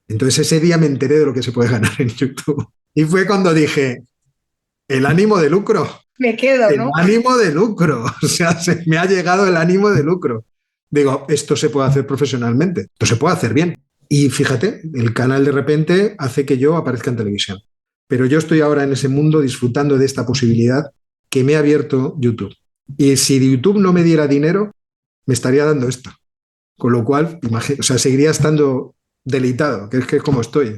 Entonces ese día me enteré de lo que se puede ganar en YouTube. Y fue cuando dije, el ánimo de lucro, Me quedo, el ¿no? ánimo de lucro. O sea, se me ha llegado el ánimo de lucro. Digo, esto se puede hacer profesionalmente, esto se puede hacer bien. Y fíjate, el canal de repente hace que yo aparezca en televisión. Pero yo estoy ahora en ese mundo disfrutando de esta posibilidad que me ha abierto YouTube. Y si YouTube no me diera dinero, me estaría dando esto. Con lo cual, o sea, seguiría estando deleitado, que es como estoy.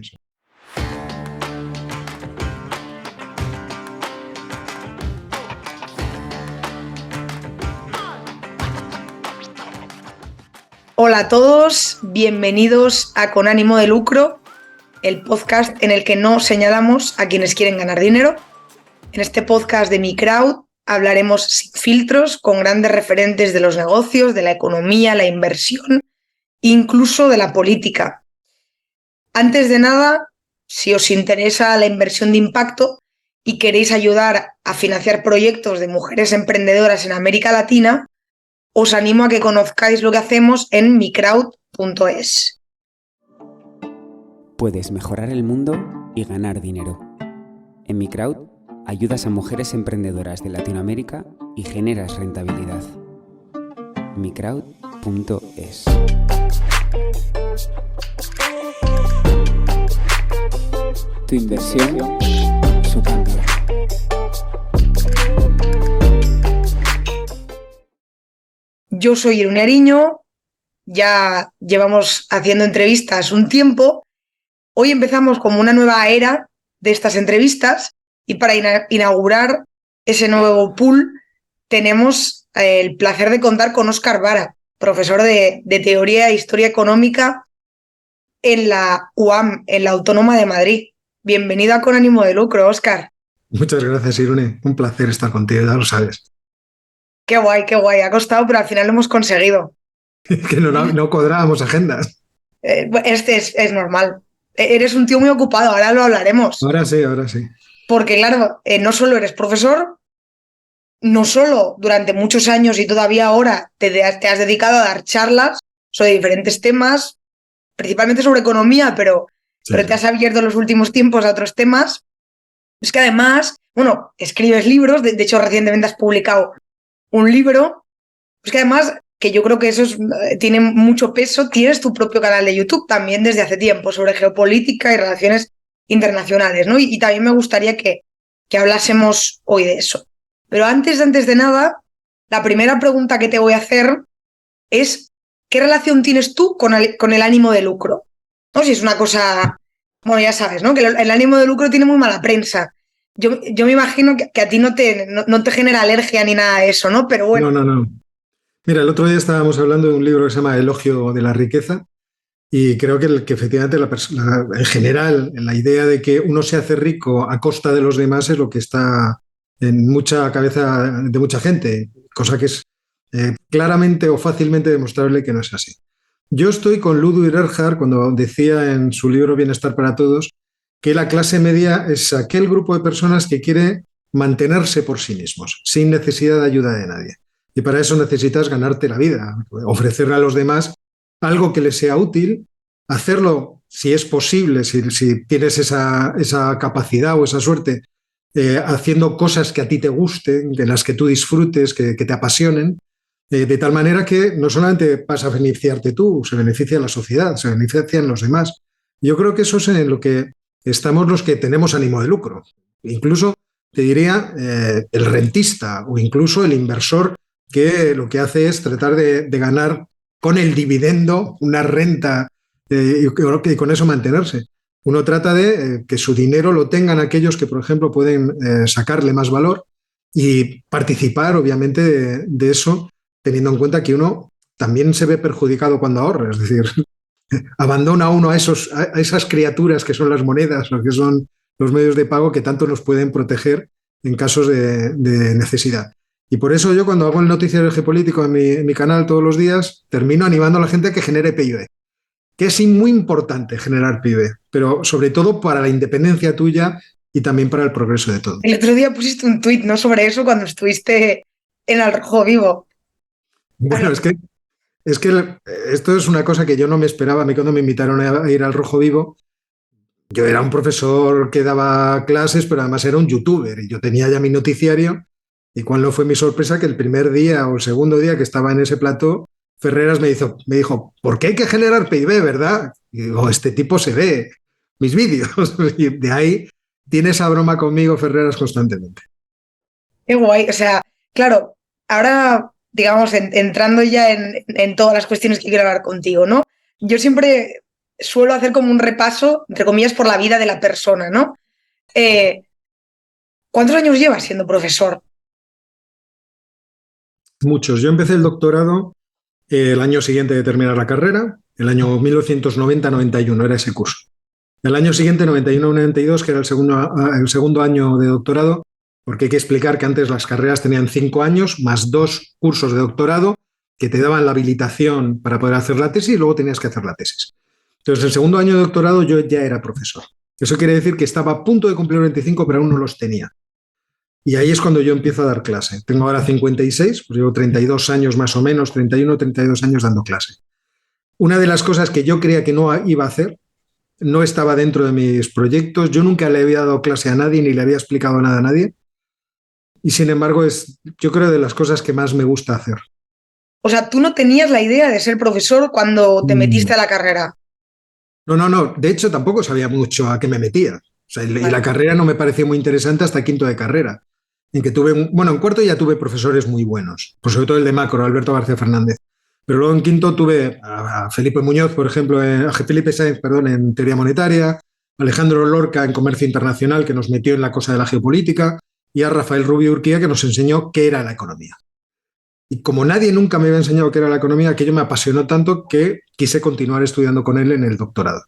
Hola a todos, bienvenidos a Con ánimo de lucro, el podcast en el que no señalamos a quienes quieren ganar dinero. En este podcast de Mi Crowd hablaremos sin filtros con grandes referentes de los negocios, de la economía, la inversión, incluso de la política. Antes de nada, si os interesa la inversión de impacto y queréis ayudar a financiar proyectos de mujeres emprendedoras en América Latina, os animo a que conozcáis lo que hacemos en microwd.es. Puedes mejorar el mundo y ganar dinero. En Mi Crowd ayudas a mujeres emprendedoras de Latinoamérica y generas rentabilidad. microwd.es. Tu inversión, su cambio. Yo soy Irune Ariño, ya llevamos haciendo entrevistas un tiempo. Hoy empezamos como una nueva era de estas entrevistas y para inaugurar ese nuevo pool tenemos el placer de contar con Óscar Vara, profesor de Teoría e Historia Económica en la UAM, en la Autónoma de Madrid. Bienvenido a Con ánimo de lucro, Óscar. Muchas gracias, Irune. Un placer estar contigo, ya lo sabes. Qué guay. Ha costado, pero al final lo hemos conseguido. Que no cuadrábamos agendas. Es normal. Eres un tío muy ocupado, ahora lo hablaremos. Ahora sí, ahora sí. Porque, claro, no solo eres profesor, no solo durante muchos años y todavía ahora te has dedicado a dar charlas sobre diferentes temas, principalmente sobre economía, Sí, pero te has abierto en los últimos tiempos a otros temas. Es que además, bueno, escribes libros, de hecho recientemente has publicado un libro, es que además, que yo creo que eso tiene mucho peso, tienes tu propio canal de YouTube también desde hace tiempo sobre geopolítica y relaciones internacionales, ¿no? Y también me gustaría que hablásemos hoy de eso. Pero antes de nada, la primera pregunta que te voy a hacer es, ¿qué relación tienes tú con el ánimo de lucro? ¿No? Si es una cosa, bueno, ya sabes, ¿no? Que el ánimo de lucro tiene muy mala prensa. Yo me imagino que a ti no te genera alergia ni nada de eso, ¿no? Pero bueno. no. Mira, el otro día estábamos hablando de un libro que se llama Elogio de la riqueza y creo que efectivamente en general la idea de que uno se hace rico a costa de los demás es lo que está en mucha cabeza de mucha gente, cosa que es claramente o fácilmente demostrable que no es así. Yo estoy con Ludwig Erhard cuando decía en su libro Bienestar para Todos que la clase media es aquel grupo de personas que quiere mantenerse por sí mismos, sin necesidad de ayuda de nadie. Y para eso necesitas ganarte la vida, ofrecerle a los demás algo que les sea útil, hacerlo si es posible, si tienes esa capacidad o esa suerte, haciendo cosas que a ti te gusten, de las que tú disfrutes, que te apasionen, de tal manera que no solamente vas a beneficiarte tú, se beneficia la sociedad, se benefician los demás. Yo creo que eso es en lo que estamos los que tenemos ánimo de lucro. Incluso te diría el rentista o incluso el inversor que lo que hace es tratar de ganar con el dividendo una renta y con eso mantenerse. Uno trata de que su dinero lo tengan aquellos que, por ejemplo, pueden sacarle más valor y participar, obviamente, de eso, teniendo en cuenta que uno también se ve perjudicado cuando ahorra. Es decir, abandona uno a esas criaturas que son las monedas o que son los medios de pago que tanto nos pueden proteger en casos de necesidad. Y por eso yo cuando hago el noticiero geopolítico en mi canal todos los días, termino animando a la gente a que genere PIB, que es muy importante generar PIB, pero sobre todo para la independencia tuya y también para el progreso de todos. El otro día pusiste un tuit, ¿no? Sobre eso cuando estuviste en Al Rojo Vivo. Bueno, Habla- es que Es que esto es una cosa que yo no me esperaba. A mí cuando me invitaron a ir al Rojo Vivo, yo era un profesor que daba clases, pero además era un youtuber y yo tenía ya mi noticiario. Y cuál no fue mi sorpresa que el primer día o el segundo día que estaba en ese plató, Ferreras me dijo, ¿por qué hay que generar PIB, verdad? Y digo, este tipo se ve mis vídeos. Y de ahí tiene esa broma conmigo Ferreras constantemente. Qué guay. O sea, claro, ahora, digamos, entrando ya en todas las cuestiones que quiero hablar contigo, ¿no? Yo siempre suelo hacer como un repaso, entre comillas, por la vida de la persona, ¿no? Eh, ¿Cuántos años llevas siendo profesor? Muchos. Yo empecé el doctorado el año siguiente de terminar la carrera, el año 1990-91 era ese curso. El año siguiente, 91-92, que era el segundo año de doctorado, porque hay que explicar que antes las carreras tenían 5 años más 2 cursos de doctorado que te daban la habilitación para poder hacer la tesis y luego tenías que hacer la tesis. Entonces, el segundo año de doctorado yo ya era profesor. Eso quiere decir que estaba a punto de cumplir 25, pero aún no los tenía. Y ahí es cuando yo empiezo a dar clase. Tengo ahora 56, pues llevo 32 años más o menos, 31, 32 años dando clase. Una de las cosas que yo creía que no iba a hacer, no estaba dentro de mis proyectos, yo nunca le había dado clase a nadie ni le había explicado nada a nadie. Y sin embargo, yo creo de las cosas que más me gusta hacer. O sea, tú no tenías la idea de ser profesor cuando te metiste a la carrera. No. De hecho, tampoco sabía mucho a qué me metía. O sea, y la carrera no me pareció muy interesante hasta quinto de carrera. En que en cuarto ya tuve profesores muy buenos, pues sobre todo el de macro, Alberto García Fernández. Pero luego en quinto tuve a Felipe Muñoz, por ejemplo, a Felipe Sáenz, perdón, en teoría monetaria, Alejandro Lorca en comercio internacional, que nos metió en la cosa de la geopolítica, y a Rafael Rubio Urquía, que nos enseñó qué era la economía. Y como nadie nunca me había enseñado qué era la economía, aquello me apasionó tanto que quise continuar estudiando con él en el doctorado.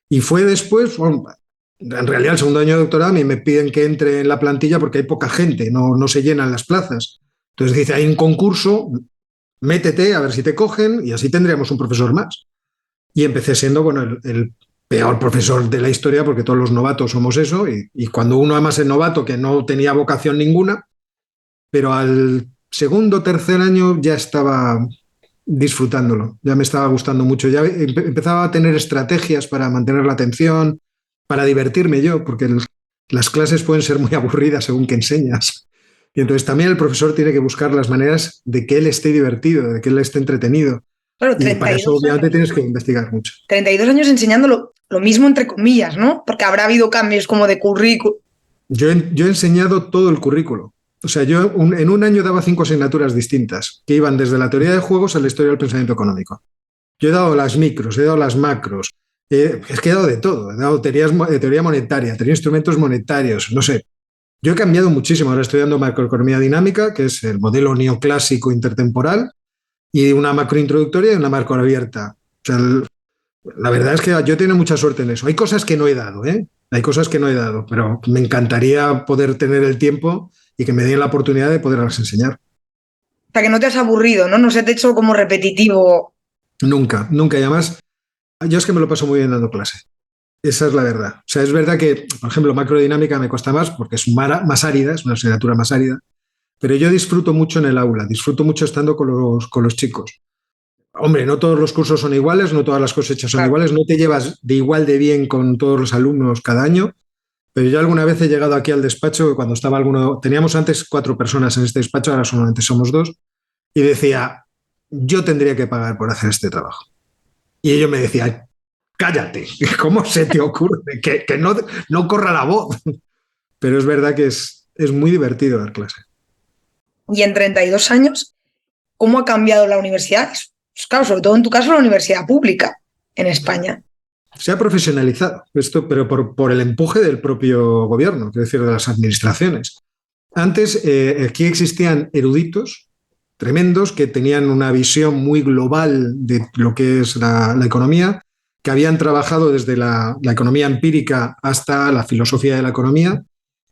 Y fue después, bueno, en realidad el segundo año de doctorado a mí me piden que entre en la plantilla porque hay poca gente, no se llenan las plazas. Entonces dice, hay un concurso, métete a ver si te cogen y así tendríamos un profesor más. Y empecé siendo, bueno, el peor profesor de la historia porque todos los novatos somos eso y cuando uno además es novato que no tenía vocación ninguna, pero al segundo, tercer año ya estaba disfrutándolo, ya me estaba gustando mucho, ya empezaba a tener estrategias para mantener la atención, para divertirme yo, porque las clases pueden ser muy aburridas según que enseñas. Y entonces también el profesor tiene que buscar las maneras de que él esté divertido, de que él esté entretenido. Claro, Y para eso obviamente años. tienes que investigar mucho. 32 años enseñando lo mismo entre comillas, ¿no? Porque habrá habido cambios como de currículum. Yo he enseñado todo el currículo. O sea, yo en un año daba 5 asignaturas distintas, que iban desde la teoría de juegos a la historia del pensamiento económico. Yo he dado las micros, he dado las macros, es que he dado de todo. He dado teoría monetaria, teoría de instrumentos monetarios, no sé. Yo he cambiado muchísimo. Ahora estoy dando macroeconomía dinámica, que es el modelo neoclásico intertemporal, y una macrointroductoria y una macro abierta. O sea, la verdad es que yo he tenido mucha suerte en eso. Hay cosas que no he dado, ¿eh? Hay cosas que no he dado, pero me encantaría poder tener el tiempo y que me den la oportunidad de poderlas enseñar. O sea, que no te has aburrido, ¿no? No se te ha hecho como repetitivo. Nunca. Y además, yo es que me lo paso muy bien dando clase. Esa es la verdad. O sea, es verdad que, por ejemplo, macrodinámica me cuesta más porque es más árida, es una asignatura más árida, pero yo disfruto mucho en el aula, disfruto mucho estando con los chicos. Hombre, no todos los cursos son iguales, no todas las cosechas son iguales, no te llevas de igual de bien con todos los alumnos cada año, pero yo alguna vez he llegado aquí al despacho, cuando estaba teníamos antes 4 personas en este despacho, ahora solamente somos 2, y decía, yo tendría que pagar por hacer este trabajo. Y ellos me decían, cállate, ¿cómo se te ocurre? Que no corra la voz. Pero es verdad que es muy divertido dar clase. Y en 32 años, ¿cómo ha cambiado la universidad? Pues claro, sobre todo en tu caso, la universidad pública en España. Se ha profesionalizado esto, pero por el empuje del propio gobierno, es decir, de las administraciones. Antes aquí existían eruditos tremendos que tenían una visión muy global de lo que es la economía, que habían trabajado desde la economía empírica hasta la filosofía de la economía,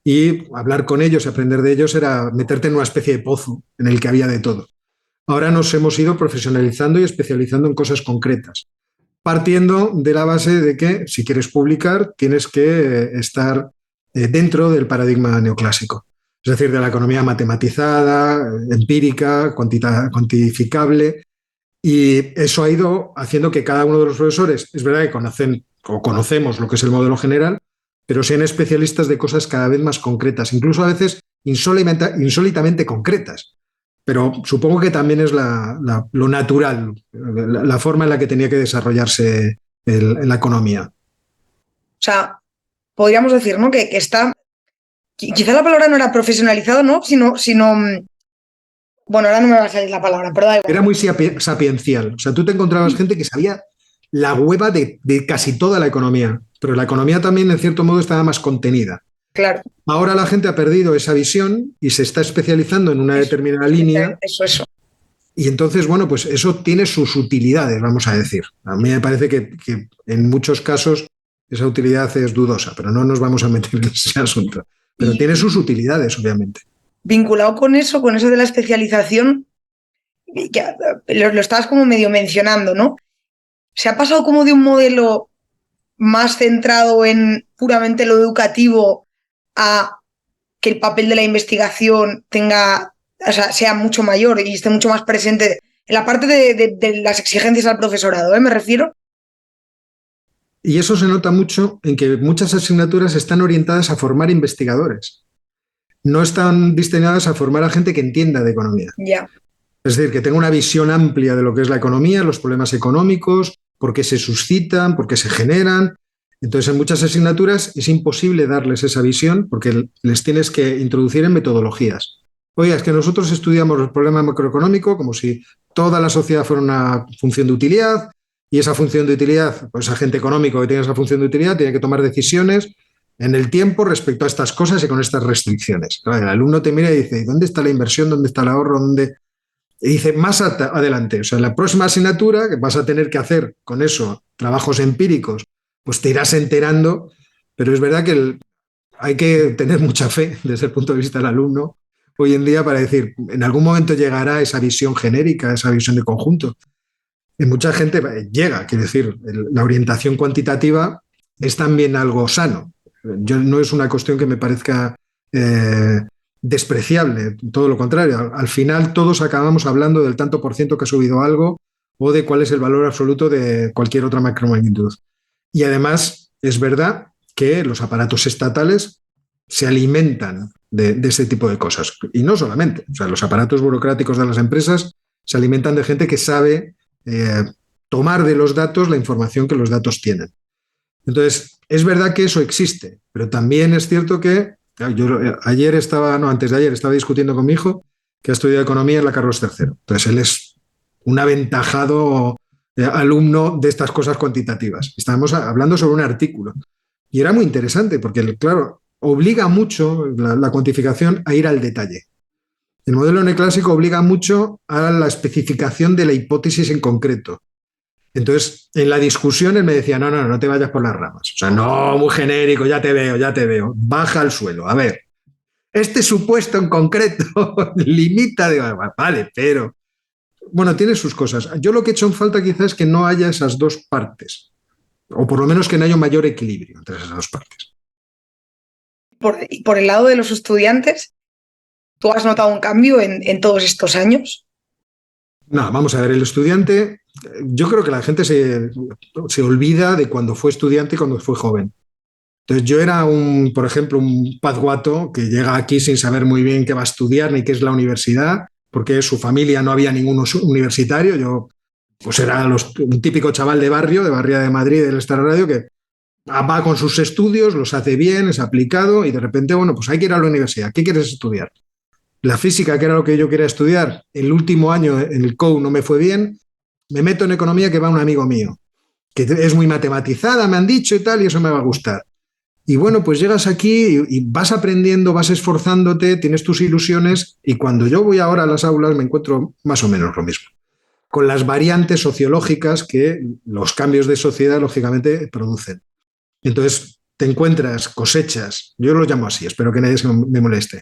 y hablar con ellos y aprender de ellos era meterte en una especie de pozo en el que había de todo. Ahora nos hemos ido profesionalizando y especializando en cosas concretas, partiendo de la base de que si quieres publicar tienes que estar dentro del paradigma neoclásico, es decir, de la economía matematizada, empírica, cuantificable, Y eso ha ido haciendo que cada uno de los profesores, es verdad que conocen o conocemos lo que es el modelo general, pero sean especialistas de cosas cada vez más concretas, incluso a veces insólitamente concretas. Pero supongo que también es lo natural, la forma en la que tenía que desarrollarse la economía. O sea, podríamos decir, ¿no? Que está, quizá la palabra no era profesionalizado, ¿no? Sino, bueno, ahora no me va a salir la palabra, pero da igual. Era muy sapiencial. O sea, tú te encontrabas gente que sabía la hueva de casi toda la economía, pero la economía también, en cierto modo, estaba más contenida. Claro. Ahora la gente ha perdido esa visión y se está especializando en una determinada línea. Eso. Y entonces, bueno, pues eso tiene sus utilidades, vamos a decir. A mí me parece que en muchos casos esa utilidad es dudosa, pero no nos vamos a meter en ese asunto. Pero tiene sus utilidades, obviamente. Vinculado con eso de la especialización, que lo estabas como medio mencionando, ¿no? Se ha pasado como de un modelo más centrado en puramente lo educativo a que el papel de la investigación sea mucho mayor y esté mucho más presente en la parte de las exigencias al profesorado, me refiero. Y eso se nota mucho en que muchas asignaturas están orientadas a formar investigadores. No están diseñadas a formar a gente que entienda de economía. Ya. Es decir, que tenga una visión amplia de lo que es la economía, los problemas económicos, por qué se suscitan, por qué se generan. Entonces, en muchas asignaturas es imposible darles esa visión porque les tienes que introducir en metodologías. Oiga, es que nosotros estudiamos el problema macroeconómico como si toda la sociedad fuera una función de utilidad y esa función de utilidad, pues agente económico que tiene esa función de utilidad tiene que tomar decisiones en el tiempo respecto a estas cosas y con estas restricciones. Claro, el alumno te mira y dice, ¿dónde está la inversión? ¿Dónde está el ahorro? Y dice, más adelante, o sea, en la próxima asignatura que vas a tener que hacer con eso, trabajos empíricos, pues te irás enterando, pero es verdad que hay que tener mucha fe desde el punto de vista del alumno hoy en día para decir, en algún momento llegará esa visión genérica, esa visión de conjunto. Y mucha gente llega, quiero decir, la orientación cuantitativa es también algo sano. No es una cuestión que me parezca despreciable, todo lo contrario. Al final todos acabamos hablando del tanto por ciento que ha subido algo o de cuál es el valor absoluto de cualquier otra macromagnitud. Y además es verdad que los aparatos estatales se alimentan de ese tipo de cosas. Y no solamente, o sea, los aparatos burocráticos de las empresas se alimentan de gente que sabe tomar de los datos la información que los datos tienen. Entonces, es verdad que eso existe, pero también es cierto que antes de ayer estaba discutiendo con mi hijo que ha estudiado economía en la Carlos III. Entonces, él es un aventajado alumno de estas cosas cuantitativas. Estábamos hablando sobre un artículo y era muy interesante porque, claro, obliga mucho la cuantificación a ir al detalle. El modelo neoclásico obliga mucho a la especificación de la hipótesis en concreto. Entonces, en la discusión él me decía, no te vayas por las ramas. O sea, no, muy genérico, ya te veo. Baja al suelo. A ver, este supuesto en concreto limita, vale, pero... Bueno, tiene sus cosas. Yo lo que he hecho en falta quizás es que no haya esas dos partes, o por lo menos que no haya un mayor equilibrio entre esas dos partes. Por el lado de los estudiantes, ¿tú has notado un cambio en todos estos años? No, vamos a ver, el estudiante, yo creo que la gente se olvida de cuando fue estudiante y cuando fue joven. Entonces yo era, por ejemplo, un pazguato que llega aquí sin saber muy bien qué va a estudiar ni qué es la universidad, porque su familia no había ningún universitario. Yo pues era un típico chaval de barrio de Madrid, del extrarradio, que va con sus estudios, los hace bien, es aplicado y de repente, bueno, pues hay que ir a la universidad. ¿Qué quieres estudiar? La física, que era lo que yo quería estudiar, el último año en el COU no me fue bien, me meto en economía que va un amigo mío, que es muy matematizada, me han dicho y tal, y eso me va a gustar. Y bueno, pues llegas aquí y vas aprendiendo, vas esforzándote, tienes tus ilusiones y cuando yo voy ahora a las aulas me encuentro más o menos lo mismo, con las variantes sociológicas que los cambios de sociedad lógicamente producen. Entonces te encuentras cosechas, yo lo llamo así, espero que nadie me moleste,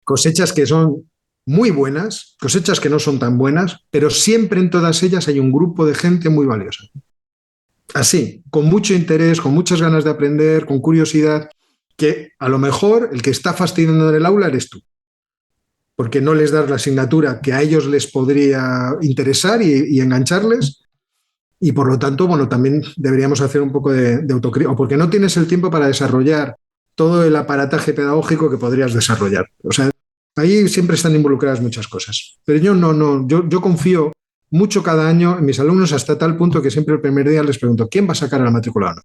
cosechas que son muy buenas, cosechas que no son tan buenas, pero siempre en todas ellas hay un grupo de gente muy valiosa. Así, con mucho interés, con muchas ganas de aprender, con curiosidad, que a lo mejor el que está fastidiando en el aula eres tú. porque no les das la asignatura que a ellos les podría interesar y engancharles. Y por lo tanto, bueno, también deberíamos hacer un poco de autocrítica, o porque no tienes el tiempo para desarrollar todo el aparataje pedagógico que podrías desarrollar. O sea, ahí siempre están involucradas muchas cosas. Pero yo confío mucho cada año en mis alumnos hasta tal punto que siempre el primer día les pregunto, ¿quién va a sacar a la matrícula o no?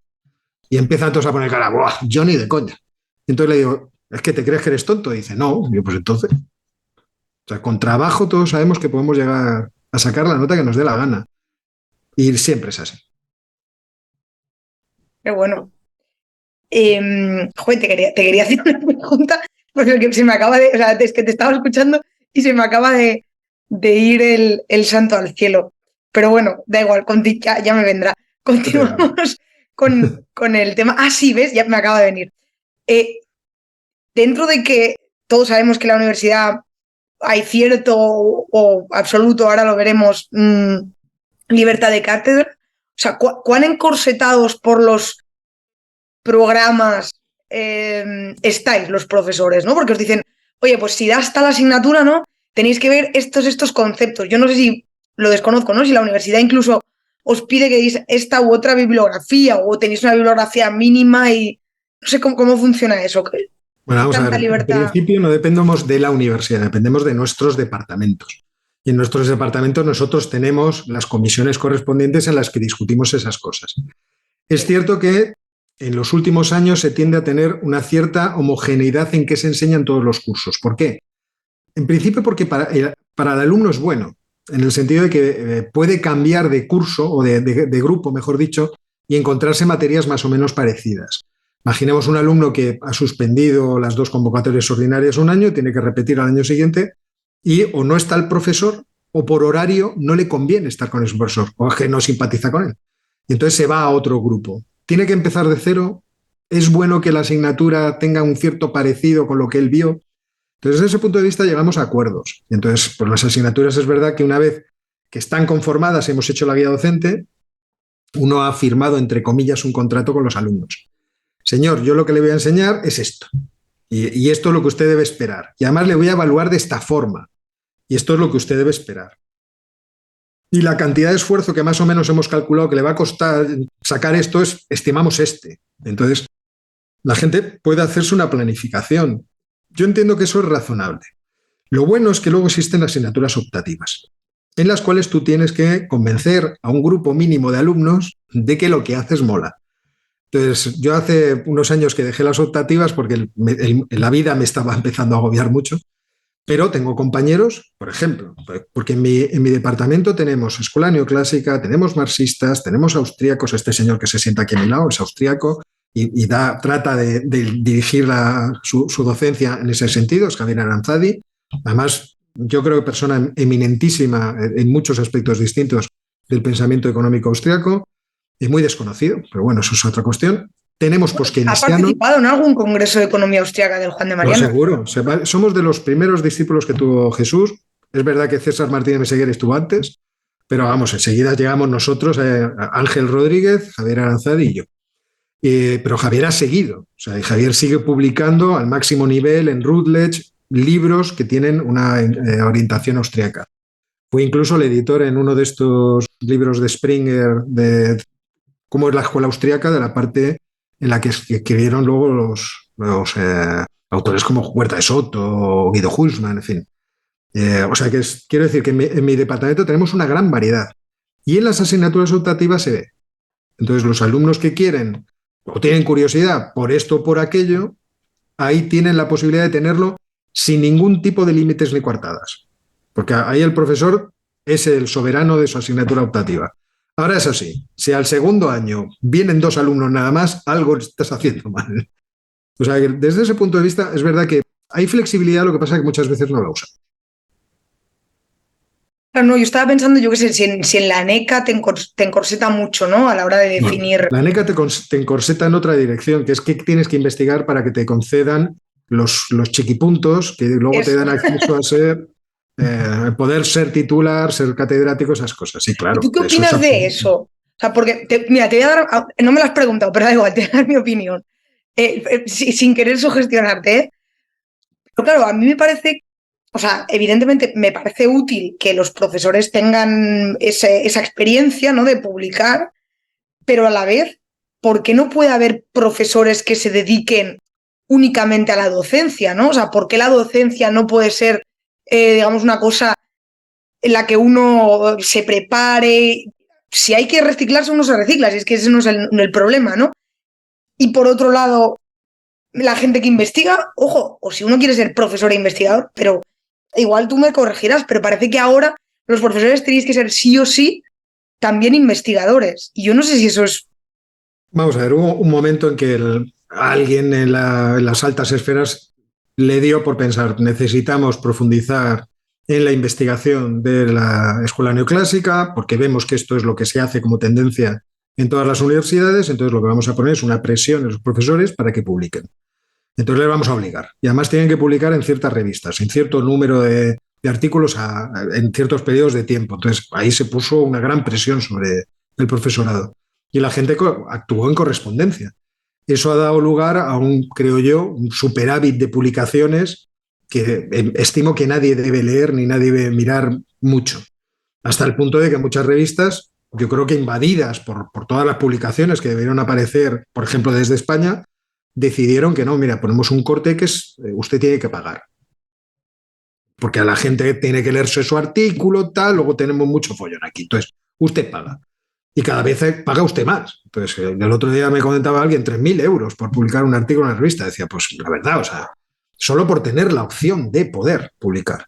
Y empiezan todos a poner cara, ¡buah! Yo ni de coña. Y entonces le digo, ¿es que te crees que eres tonto? Y dice, no. Y yo, pues entonces. O sea, con trabajo todos sabemos que podemos llegar a sacar la nota que nos dé la gana. Y siempre es así. Qué bueno. Joder, te quería hacer una pregunta, porque se me acaba de. O sea, es que te estaba escuchando y se me acaba de ir el santo al cielo. Pero bueno, da igual, ya me vendrá. Continuamos con el tema. Ah, sí, ¿ves? Ya me acaba de venir. Dentro de que todos sabemos que en la universidad hay cierto o absoluto, ahora lo veremos, libertad de cátedra. O sea, ¿cuán encorsetados por los programas estáis los profesores, ¿no? Porque os dicen, oye, pues si das tal asignatura, ¿no? Tenéis que ver estos conceptos. Yo no sé si lo desconozco, ¿no? Si la universidad incluso os pide que deis esta u otra bibliografía o tenéis una bibliografía mínima y no sé cómo funciona eso. Bueno, vamos a ver. Libertad. En principio no dependemos de la universidad, dependemos de nuestros departamentos. Y en nuestros departamentos nosotros tenemos las comisiones correspondientes en las que discutimos esas cosas. Es cierto que en los últimos años se tiende a tener una cierta homogeneidad en qué se enseñan todos los cursos. ¿Por qué? En principio porque para el alumno es bueno, en el sentido de que puede cambiar de curso o de grupo, mejor dicho, y encontrarse materias más o menos parecidas. Imaginemos un alumno que ha suspendido las 2 convocatorias ordinarias un año, tiene que repetir al año siguiente y o no está el profesor o por horario no le conviene estar con ese profesor o es que no simpatiza con él. Y entonces se va a otro grupo. Tiene que empezar de cero. Es bueno que la asignatura tenga un cierto parecido con lo que él vio. Entonces, desde ese punto de vista llegamos a acuerdos. Y entonces, por las asignaturas es verdad que una vez que están conformadas, hemos hecho la guía docente, uno ha firmado, entre comillas, un contrato con los alumnos. Señor, yo lo que le voy a enseñar es esto. Y esto es lo que usted debe esperar. Y además le voy a evaluar de esta forma. Y esto es lo que usted debe esperar. Y la cantidad de esfuerzo que más o menos hemos calculado que le va a costar sacar esto estimamos este. Entonces, la gente puede hacerse una planificación. Yo entiendo que eso es razonable. Lo bueno es que luego existen asignaturas optativas, en las cuales tú tienes que convencer a un grupo mínimo de alumnos de que lo que haces mola. Entonces, yo hace unos años que dejé las optativas porque la vida me estaba empezando a agobiar mucho, pero tengo compañeros, por ejemplo, porque en mi departamento tenemos escuela neoclásica, tenemos marxistas, tenemos austríacos, este señor que se sienta aquí a mi lado es austríaco y trata de dirigir su docencia en ese sentido, es Javier Aranzadi. Además, yo creo que persona eminentísima en muchos aspectos distintos del pensamiento económico austríaco. Es muy desconocido, pero bueno, eso es otra cuestión. Tenemos poskeynesianos. ¿Ha participado en algún congreso de economía austriaca del Juan de Mariana? Lo seguro. Somos de los primeros discípulos que tuvo Jesús. Es verdad que César Martínez Meseguer estuvo antes, pero vamos, enseguida llegamos nosotros, Ángel Rodríguez, Javier Aranzadi y yo. Pero Javier ha seguido. O sea, Javier sigue publicando al máximo nivel en Routledge libros que tienen una orientación austriaca. Fue incluso el editor en uno de estos libros de Springer de cómo es la escuela austriaca, de la parte en la que escribieron luego los autores como Huerta de Soto o Guido Hulsmann, en fin. O sea, quiero decir que en mi departamento tenemos una gran variedad. Y en las asignaturas optativas se ve. Entonces, los alumnos que quieren o tienen curiosidad por esto o por aquello, ahí tienen la posibilidad de tenerlo sin ningún tipo de límites ni coartadas. Porque ahí el profesor es el soberano de su asignatura optativa. Ahora es así, si al segundo año vienen 2 alumnos nada más, algo estás haciendo mal. O sea, que desde ese punto de vista es verdad que hay flexibilidad, lo que pasa es que muchas veces no la usan. Claro, no, yo estaba pensando, yo qué sé, si en la NECA te encorseta mucho, ¿no? A la hora de definir... No, la NECA te encorseta en otra dirección, que es que tienes que investigar para que te concedan los chiquipuntos que luego te dan acceso a ser... poder ser titular, ser catedrático, esas cosas, sí, claro. ¿Y tú qué opinas de eso? O sea, porque, mira, te voy a dar, no me lo has preguntado, pero da igual, te voy a dar mi opinión. Sin querer sugestionarte, ¿eh? Pero claro, a mí me parece, o sea, evidentemente me parece útil que los profesores tengan esa experiencia, ¿no?, de publicar, pero a la vez, ¿por qué no puede haber profesores que se dediquen únicamente a la docencia, ¿no? O sea, ¿por qué la docencia no puede ser, digamos, una cosa en la que uno se prepare? Si hay que reciclarse, uno se recicla, si es que ese no es el problema, ¿no? Y por otro lado, la gente que investiga, ojo, o si uno quiere ser profesor e investigador, pero igual tú me corregirás, pero parece que ahora los profesores tenéis que ser sí o sí también investigadores. Y yo no sé si eso es... Vamos a ver, hubo un momento en que alguien en las altas esferas le dio por pensar, necesitamos profundizar en la investigación de la escuela neoclásica, porque vemos que esto es lo que se hace como tendencia en todas las universidades, entonces lo que vamos a poner es una presión en los profesores para que publiquen. Entonces les vamos a obligar. Y además tienen que publicar en ciertas revistas, en cierto número de artículos en ciertos periodos de tiempo. Entonces ahí se puso una gran presión sobre el profesorado. Y la gente actuó en correspondencia. Eso ha dado lugar a creo yo, un superávit de publicaciones que estimo que nadie debe leer ni nadie debe mirar mucho. Hasta el punto de que muchas revistas, yo creo que invadidas por todas las publicaciones que debieron aparecer, por ejemplo, desde España, decidieron que no, mira, ponemos un corte que usted tiene que pagar. Porque a la gente tiene que leerse su artículo, tal, luego tenemos mucho follón aquí. Entonces, usted paga. Y cada vez paga usted más. Entonces, el otro día me comentaba alguien 3.000 euros por publicar un artículo en una revista. Decía, pues la verdad, o sea, solo por tener la opción de poder publicar.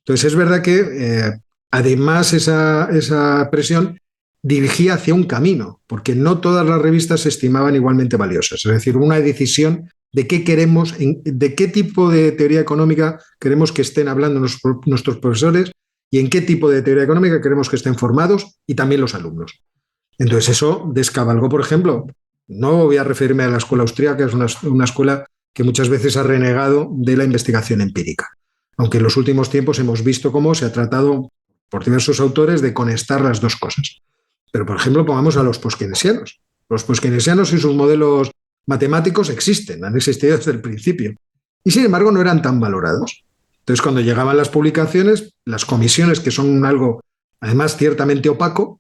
Entonces, es verdad que además esa presión dirigía hacia un camino, porque no todas las revistas se estimaban igualmente valiosas. Es decir, una decisión de qué queremos, de qué tipo de teoría económica queremos que estén hablando nuestros profesores y en qué tipo de teoría económica queremos que estén formados y también los alumnos. Entonces eso descabalgó, por ejemplo, no voy a referirme a la escuela austríaca, que es una escuela que muchas veces ha renegado de la investigación empírica, aunque en los últimos tiempos hemos visto cómo se ha tratado por diversos autores de conectar las dos cosas. Pero, por ejemplo, pongamos a los poskeynesianos. Los poskeynesianos y sus modelos matemáticos existen, han existido desde el principio. Y, sin embargo, no eran tan valorados. Entonces, cuando llegaban las publicaciones, las comisiones, que son algo, además, ciertamente opaco,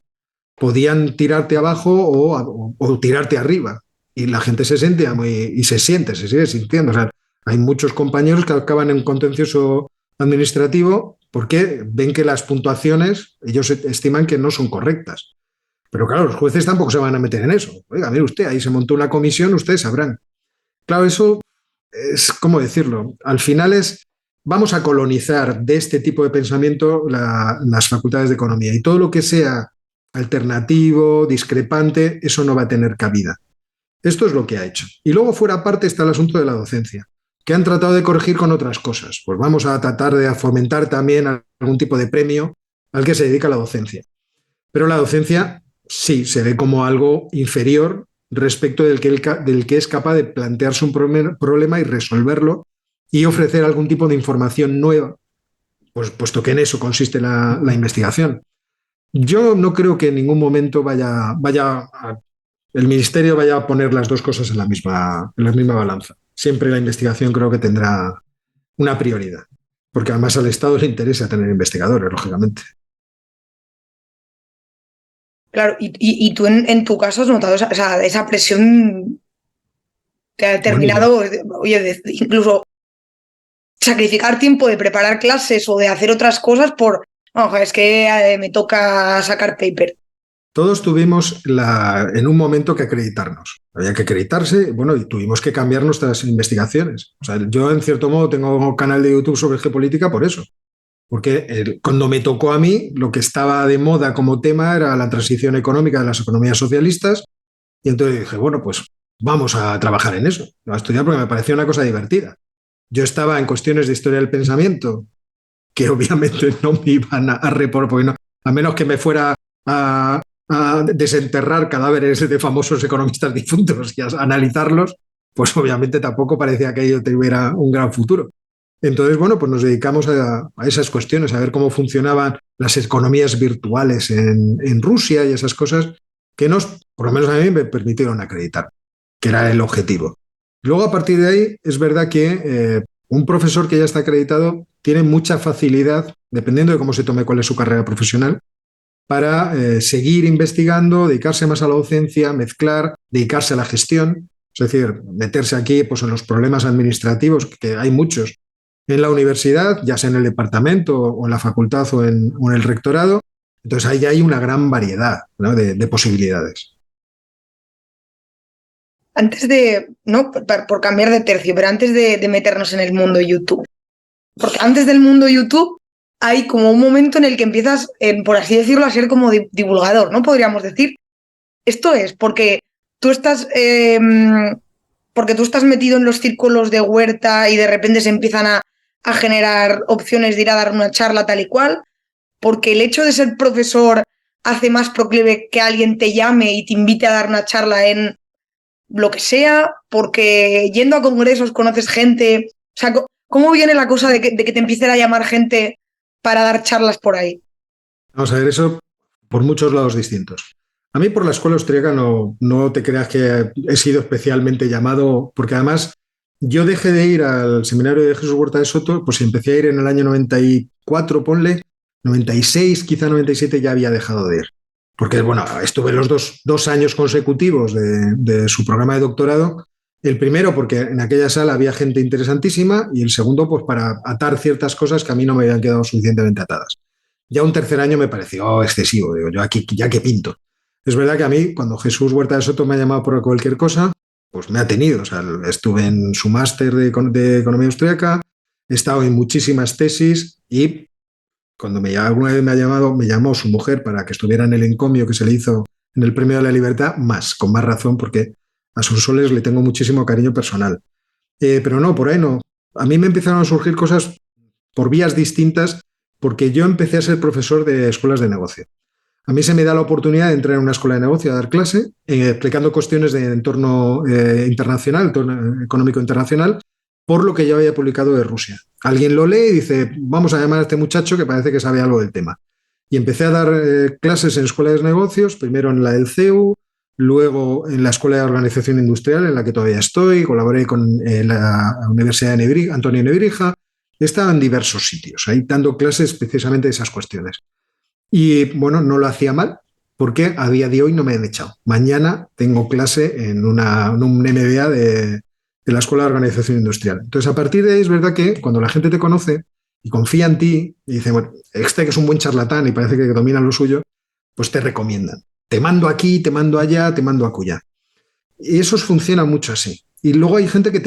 podían tirarte abajo o tirarte arriba. Y la gente se sentía y se sigue sintiendo. O sea, hay muchos compañeros que acaban en un contencioso administrativo porque ven que las puntuaciones, ellos estiman que no son correctas. Pero claro, los jueces tampoco se van a meter en eso. Oiga, mire usted, ahí se montó una comisión, ustedes sabrán. Claro, eso es, ¿cómo decirlo? Al final vamos a colonizar de este tipo de pensamiento las facultades de economía. Y todo lo que sea alternativo, discrepante, eso no va a tener cabida. Esto es lo que ha hecho. Y luego, fuera aparte, está el asunto de la docencia, que han tratado de corregir con otras cosas. Pues vamos a tratar de fomentar también algún tipo de premio al que se dedica a la docencia. Pero la docencia sí se ve como algo inferior respecto del que es capaz de plantearse un problema y resolverlo y ofrecer algún tipo de información nueva, pues, puesto que en eso consiste la investigación. Yo no creo que en ningún momento el ministerio vaya a poner las dos cosas en la misma balanza. Siempre la investigación creo que tendrá una prioridad, porque además al Estado le interesa tener investigadores, lógicamente. Claro, y tú en tu caso has notado esa presión que ha determinado, oye, incluso sacrificar tiempo de preparar clases o de hacer otras cosas es que me toca sacar paper. Todos tuvimos en un momento que acreditarnos. Había que acreditarse, bueno, y tuvimos que cambiar nuestras investigaciones. O sea, yo, en cierto modo, tengo un canal de YouTube sobre geopolítica por eso. Porque cuando me tocó a mí, lo que estaba de moda como tema era la transición económica de las economías socialistas. Y entonces dije, bueno, pues vamos a trabajar en eso. A estudiar porque me parecía una cosa divertida. Yo estaba en cuestiones de historia del pensamiento que obviamente no me iban a reponer, porque no, a menos que me fuera a desenterrar cadáveres de famosos economistas difuntos y a analizarlos, pues obviamente tampoco parecía que ello tuviera un gran futuro. Entonces, bueno, pues nos dedicamos a esas cuestiones, a ver cómo funcionaban las economías virtuales en Rusia y esas cosas que por lo menos a mí, me permitieron acreditar, que era el objetivo. Luego, a partir de ahí, es verdad que un profesor que ya está acreditado tienen mucha facilidad, dependiendo de cómo se tome cuál es su carrera profesional, para seguir investigando, dedicarse más a la docencia, mezclar, dedicarse a la gestión, es decir, meterse aquí pues, en los problemas administrativos, que hay muchos en la universidad, ya sea en el departamento o en la facultad o en el rectorado. Entonces ahí hay una gran variedad, ¿no?, de posibilidades. Antes de, no por cambiar de tercio, pero antes de meternos en el mundo YouTube, porque antes del mundo YouTube hay como un momento en el que empiezas, por así decirlo, a ser como divulgador, ¿no? Podríamos decir. Esto es porque tú estás metido en los círculos de huerta y de repente se empiezan a generar opciones de ir a dar una charla tal y cual, porque el hecho de ser profesor hace más proclive que alguien te llame y te invite a dar una charla en lo que sea, porque yendo a congresos conoces gente. O sea, ¿cómo viene la cosa de que te empiecen a llamar gente para dar charlas por ahí? Vamos a ver, eso por muchos lados distintos. A mí por la escuela austríaca no te creas que he sido especialmente llamado, porque además yo dejé de ir al seminario de Jesús Huerta de Soto, pues empecé a ir en el año 94, ponle, 96, quizá 97 ya había dejado de ir. Porque, bueno, estuve los dos años consecutivos de su programa de doctorado. El primero porque en aquella sala había gente interesantísima y el segundo pues para atar ciertas cosas que a mí no me habían quedado suficientemente atadas. Ya un tercer año me pareció excesivo, digo, yo aquí ya que pinto. Es verdad que a mí, cuando Jesús Huerta de Soto me ha llamado por cualquier cosa, pues me ha tenido. O sea, estuve en su máster de Economía Austríaca, he estado en muchísimas tesis y cuando alguna vez me llamó su mujer para que estuviera en el encomio que se le hizo en el Premio de la Libertad, con más razón, porque a Sonsoles le tengo muchísimo cariño personal. Pero no, por ahí no. A mí me empezaron a surgir cosas por vías distintas, porque yo empecé a ser profesor de escuelas de negocio. A mí se me da la oportunidad de entrar en una escuela de negocio a dar clase, explicando cuestiones de entorno internacional, entorno económico internacional, por lo que yo había publicado de Rusia. Alguien lo lee y dice, vamos a llamar a este muchacho que parece que sabe algo del tema. Y empecé a dar clases en escuelas de negocios, primero en la del CEU, luego en la Escuela de Organización Industrial, en la que todavía estoy, colaboré con la Universidad de Antonio Nebrija, he estado en diversos sitios, ahí dando clases precisamente de esas cuestiones. Y bueno, no lo hacía mal, porque a día de hoy no me han echado. Mañana tengo clase en un MBA de la Escuela de Organización Industrial. Entonces, a partir de ahí es verdad que cuando la gente te conoce y confía en ti y dice, bueno, este que es un buen charlatán y parece que domina lo suyo, pues te recomiendan. Te mando aquí, te mando allá, te mando acullá. Y eso funciona mucho así. Y luego hay gente que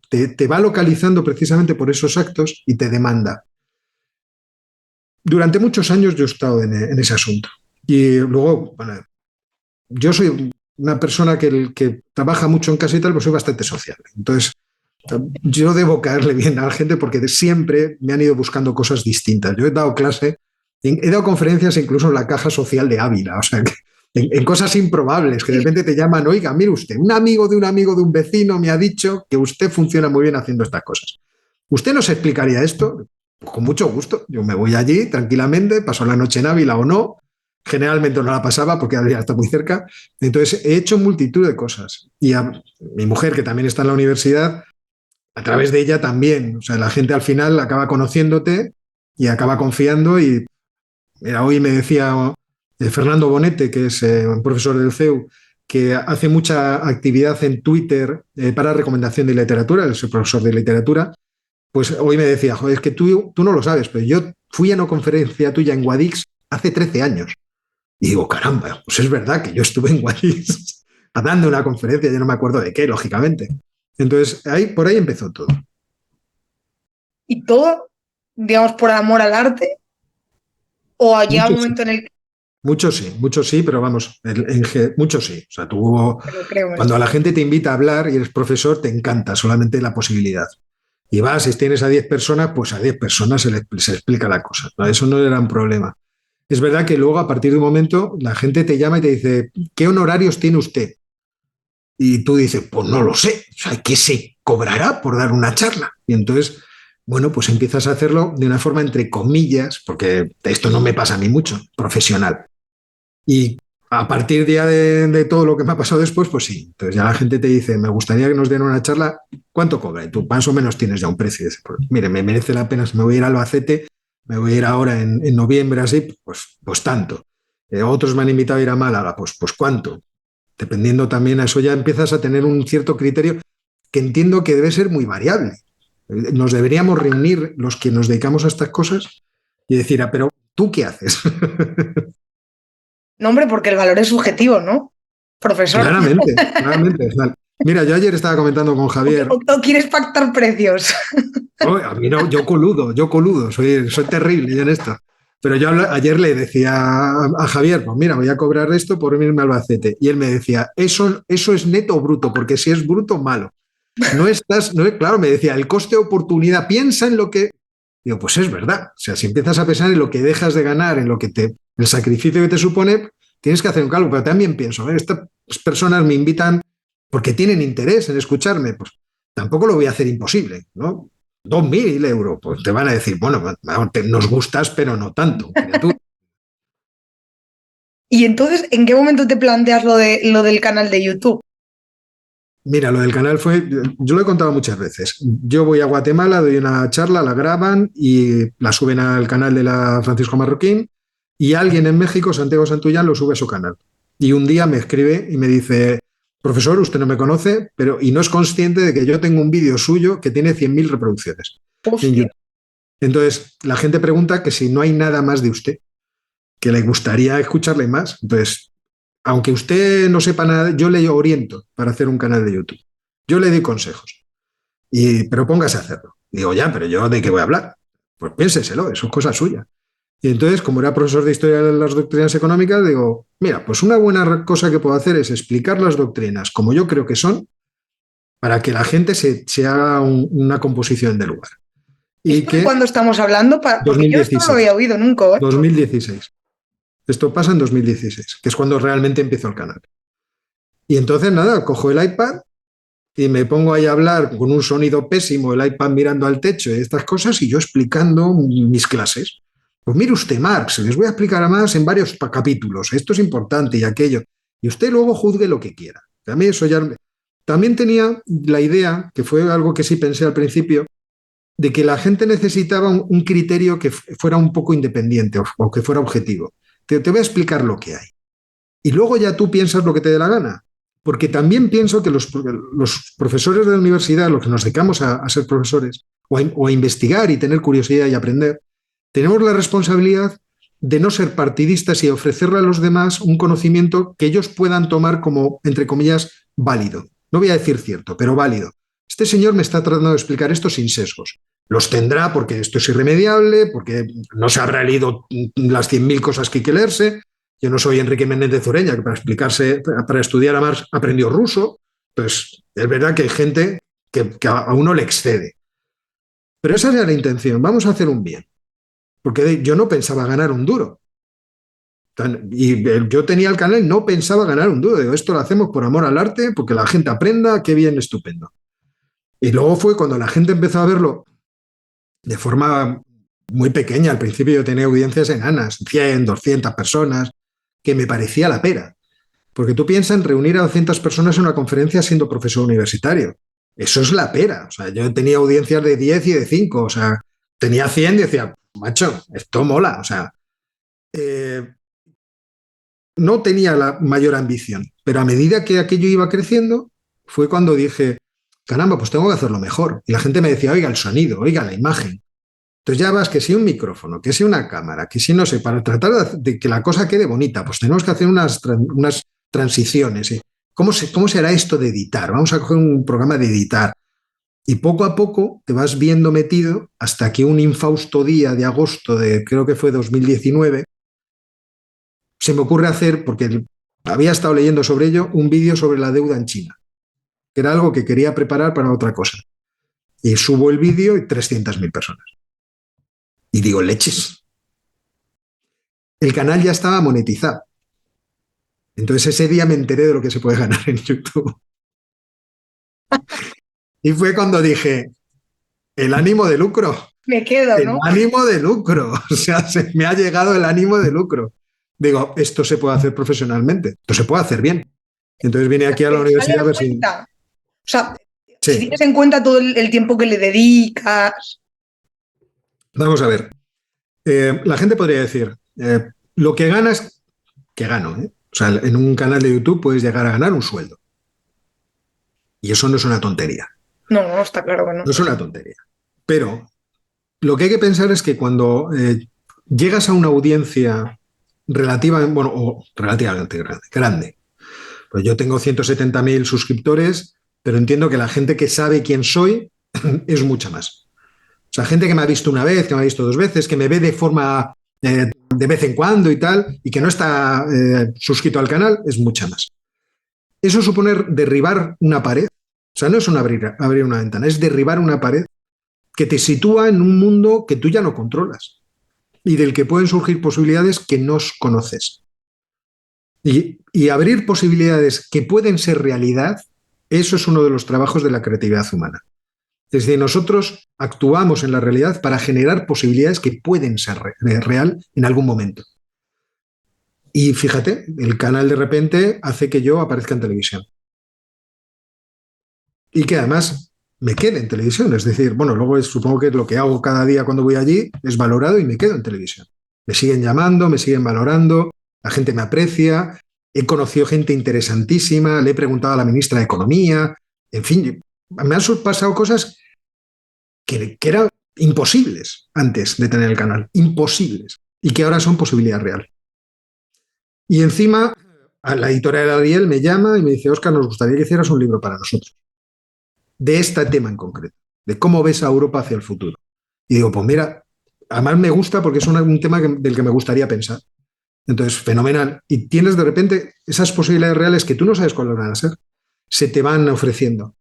te va localizando precisamente por esos actos y te demanda. Durante muchos años yo he estado en ese asunto. Y luego, bueno, yo soy una persona que trabaja mucho en casa y tal, pues soy bastante social. Entonces, yo debo caerle bien a la gente porque siempre me han ido buscando cosas distintas. Yo he dado clase, he dado conferencias incluso en la Caja Social de Ávila, o sea, en cosas improbables, que de repente te llaman, oiga, mire usted, un amigo de un vecino me ha dicho que usted funciona muy bien haciendo estas cosas. ¿Usted nos explicaría esto? Pues con mucho gusto. Yo me voy allí tranquilamente, paso la noche en Ávila o no. Generalmente no la pasaba porque Ávila está muy cerca. Entonces he hecho multitud de cosas. Y a mi mujer, que también está en la universidad, a través de ella también. O sea, la gente al final acaba conociéndote y acaba confiando. Y mira, hoy me decía Fernando Bonete, que es un profesor del CEU, que hace mucha actividad en Twitter para recomendación de literatura, es el profesor de literatura. Pues hoy me decía, joder, es que tú no lo sabes, pero yo fui a una conferencia tuya en Guadix hace 13 años. Y digo, caramba, pues es verdad que yo estuve en Guadix dando una conferencia, yo no me acuerdo de qué, lógicamente. Entonces, por ahí empezó todo. ¿Y todo, digamos, por amor al arte? ¿O llega un momento en el que... Muchos sí, pero vamos, muchos sí. O sea, cuando la gente te invita a hablar y eres profesor, te encanta solamente la posibilidad. Y vas, si tienes a 10 personas, pues a 10 personas se explica la cosa. ¿No? Eso no era un problema. Es verdad que luego, a partir de un momento, la gente te llama y te dice, ¿qué honorarios tiene usted? Y tú dices, pues no lo sé. O sea, ¿qué se cobrará por dar una charla? Y entonces, bueno, pues empiezas a hacerlo de una forma, entre comillas, porque esto no me pasa a mí mucho, profesional. Y a partir ya de todo lo que me ha pasado después, pues sí. Entonces ya la gente te dice, me gustaría que nos den una charla, ¿cuánto cobra? Y tú más o menos tienes ya un precio. Y dices, pues, mire, me merece la pena, si me voy a ir a Albacete, me voy a ir ahora en noviembre, así, pues tanto. Otros me han invitado a ir a Málaga, pues cuánto. Dependiendo también a eso ya empiezas a tener un cierto criterio que entiendo que debe ser muy variable. Nos deberíamos reunir los que nos dedicamos a estas cosas y decir, pero ¿tú qué haces? No, hombre, porque el valor es subjetivo, ¿no? Profesor. Claramente, claramente. Mira, yo ayer estaba comentando con Javier. ¿O quieres pactar precios? Oh, a mí no, yo coludo, soy terrible en esto. Pero yo ayer le decía a Javier, pues mira, voy a cobrar esto por irme a Albacete. Y él me decía, eso es neto o bruto, porque si es bruto, malo. Claro, me decía, el coste de oportunidad, piensa en lo que. Digo, pues es verdad. O sea, si empiezas a pensar en lo que dejas de ganar, en lo que el sacrificio que te supone, tienes que hacer un cálculo. Pero también pienso, estas personas me invitan porque tienen interés en escucharme. Pues tampoco lo voy a hacer imposible, ¿no? 2.000 euros, pues te van a decir, bueno, nos gustas, pero no tanto. Y entonces, ¿en qué momento te planteas lo del canal de YouTube? Mira, lo del canal yo lo he contado muchas veces. Yo voy a Guatemala, doy una charla, la graban y la suben al canal de la Francisco Marroquín y alguien en México, Santiago Santullán, lo sube a su canal. Y un día me escribe y me dice, profesor, usted no me conoce, y no es consciente de que yo tengo un vídeo suyo que tiene 100.000 reproducciones en YouTube. Entonces, la gente pregunta que si no hay nada más de usted, que le gustaría escucharle más. Entonces, aunque usted no sepa nada, yo le oriento para hacer un canal de YouTube. Yo le doy consejos. Pero póngase a hacerlo. Digo, ya, pero yo ¿de qué voy a hablar? Pues piénseselo, eso es cosa suya. Y entonces, como era profesor de historia de las doctrinas económicas, digo, mira, pues una buena cosa que puedo hacer es explicar las doctrinas como yo creo que son, para que la gente se haga una composición de lugar. Y que ¿Cuándo estamos hablando? Porque 2016, yo esto no lo había oído nunca. 2016. Esto pasa en 2016, que es cuando realmente empiezo el canal. Y entonces, nada, cojo el iPad y me pongo ahí a hablar con un sonido pésimo, el iPad mirando al techo y estas cosas, y yo explicando mis clases. Pues mire usted, Marx, les voy a explicar a más en varios capítulos, esto es importante y aquello. Y usted luego juzgue lo que quiera. A mí eso ya. También tenía la idea, que fue algo que sí pensé al principio, de que la gente necesitaba un criterio que fuera un poco independiente o que fuera objetivo. Te voy a explicar lo que hay. Y luego ya tú piensas lo que te dé la gana. Porque también pienso que los profesores de la universidad, los que nos dedicamos a ser profesores, o a investigar y tener curiosidad y aprender, tenemos la responsabilidad de no ser partidistas y ofrecerle a los demás un conocimiento que ellos puedan tomar como, entre comillas, válido. No voy a decir cierto, pero válido. Este señor me está tratando de explicar esto sin sesgos. Los tendrá porque esto es irremediable, porque no se habrá leído las 100.000 cosas que hay que leerse. Yo no soy Enrique Menéndez Ureña, que para estudiar a Marx aprendió ruso. Entonces, es verdad que hay gente que a uno le excede. Pero esa era la intención, vamos a hacer un bien. Porque yo no pensaba ganar un duro. Y yo tenía el canal y no pensaba ganar un duro. Digo, esto lo hacemos por amor al arte, porque la gente aprenda, qué bien, estupendo. Y luego fue cuando la gente empezó a verlo de forma muy pequeña. Al principio yo tenía audiencias enanas, 100, 200 personas, que me parecía la pera. Porque tú piensas en reunir a 200 personas en una conferencia siendo profesor universitario. Eso es la pera. O sea, yo tenía audiencias de 10 y de 5. O sea, tenía 100 y decía, macho, esto mola. O sea, no tenía la mayor ambición. Pero a medida que aquello iba creciendo, fue cuando dije, caramba, pues tengo que hacerlo mejor. Y la gente me decía, oiga el sonido, oiga la imagen. Entonces ya vas que si un micrófono, que si una cámara, que si no sé, para tratar de que la cosa quede bonita, pues tenemos que hacer unas transiciones. ¿Eh? ¿Cómo será esto de editar? Vamos a coger un programa de editar. Y poco a poco te vas viendo metido hasta que un infausto día de agosto creo que fue 2019, se me ocurre hacer, porque había estado leyendo sobre ello, un vídeo sobre la deuda en China, que era algo que quería preparar para otra cosa. Y subo el vídeo y 300.000 personas. Y digo, leches. El canal ya estaba monetizado. Entonces ese día me enteré de lo que se puede ganar en YouTube. Y fue cuando dije, el ánimo de lucro. Me quedo, ¿no? El ánimo de lucro. O sea, se me ha llegado el ánimo de lucro. digo, esto se puede hacer profesionalmente, esto se puede hacer bien. Entonces vine aquí a la universidad a ver si... O sea, si Sí, tienes en cuenta todo el tiempo que le dedicas. vamos a ver. La gente podría decir, lo que ganas, que gano, ¿eh? O sea, en un canal de YouTube puedes llegar a ganar un sueldo. Y eso no es una tontería. No, está claro que no. No es una tontería. Pero lo que hay que pensar es que cuando llegas a una audiencia relativa, bueno, o relativamente grande, pues yo tengo 170.000 suscriptores, pero entiendo que la gente que sabe quién soy es mucha más. O sea, gente que me ha visto una vez, que me ha visto dos veces, que me ve de forma de vez en cuando y tal, y que no está suscrito al canal, es mucha más. Eso supone derribar una pared. O sea, no es abrir una ventana, es derribar una pared que te sitúa en un mundo que tú ya no controlas y del que pueden surgir posibilidades que no conoces. Y abrir posibilidades que pueden ser realidad, eso es uno de los trabajos de la creatividad humana. Es decir, nosotros actuamos en la realidad para generar posibilidades que pueden ser real en algún momento. Y fíjate, el canal de repente hace que yo aparezca en televisión. Y que además me quede en televisión. Es decir, bueno, luego supongo que lo que hago cada día cuando voy allí es valorado y me quedo en televisión. Me siguen llamando, me siguen valorando, la gente me aprecia, he conocido gente interesantísima, le he preguntado a la ministra de Economía, en fin, me han pasado cosas que eran imposibles antes de tener el canal, imposibles, y que ahora son posibilidad real. Y encima, a la editorial Ariel me llama y me dice, Óscar, nos gustaría que hicieras un libro para nosotros, de este tema en concreto, de cómo ves a Europa hacia el futuro. Y digo, pues mira, además me gusta porque es un tema del que me gustaría pensar. Entonces, fenomenal. Y tienes de repente esas posibilidades reales que tú no sabes cuáles van a ser, se te van ofreciendo.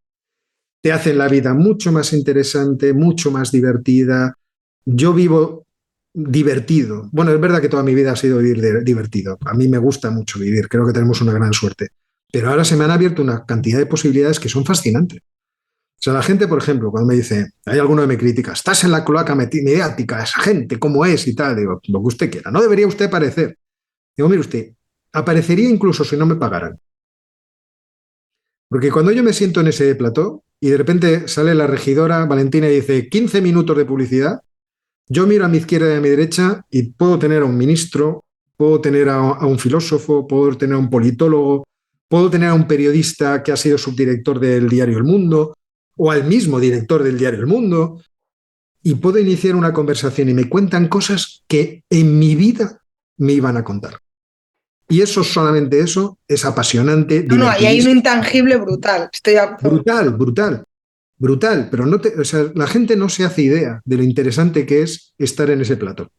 Te hacen la vida mucho más interesante, mucho más divertida. Yo vivo divertido. Bueno, es verdad que toda mi vida ha sido vivir divertido. A mí me gusta mucho vivir, creo que tenemos una gran suerte. Pero ahora se me han abierto una cantidad de posibilidades que son fascinantes. O sea, la gente, por ejemplo, cuando me dice, hay alguno que me critica, estás en la cloaca mediática, esa gente, ¿cómo es? Y tal, digo, lo que usted quiera, no debería usted aparecer. Digo, mire usted, aparecería incluso si no me pagaran. Porque cuando yo me siento en ese plató y de repente sale la regidora Valentina y dice 15 minutos de publicidad, yo miro a mi izquierda y a mi derecha y puedo tener a un ministro, puedo tener a un filósofo, puedo tener a un politólogo, puedo tener a un periodista que ha sido subdirector del diario El Mundo o al mismo director del diario El Mundo y puedo iniciar una conversación y me cuentan cosas que en mi vida me iban a contar. Y eso, solamente eso, es apasionante, No, ahí hay un divertidísimo. intangible brutal. Brutal, brutal, brutal. Pero o sea, la gente no se hace idea de lo interesante que es estar en ese plato.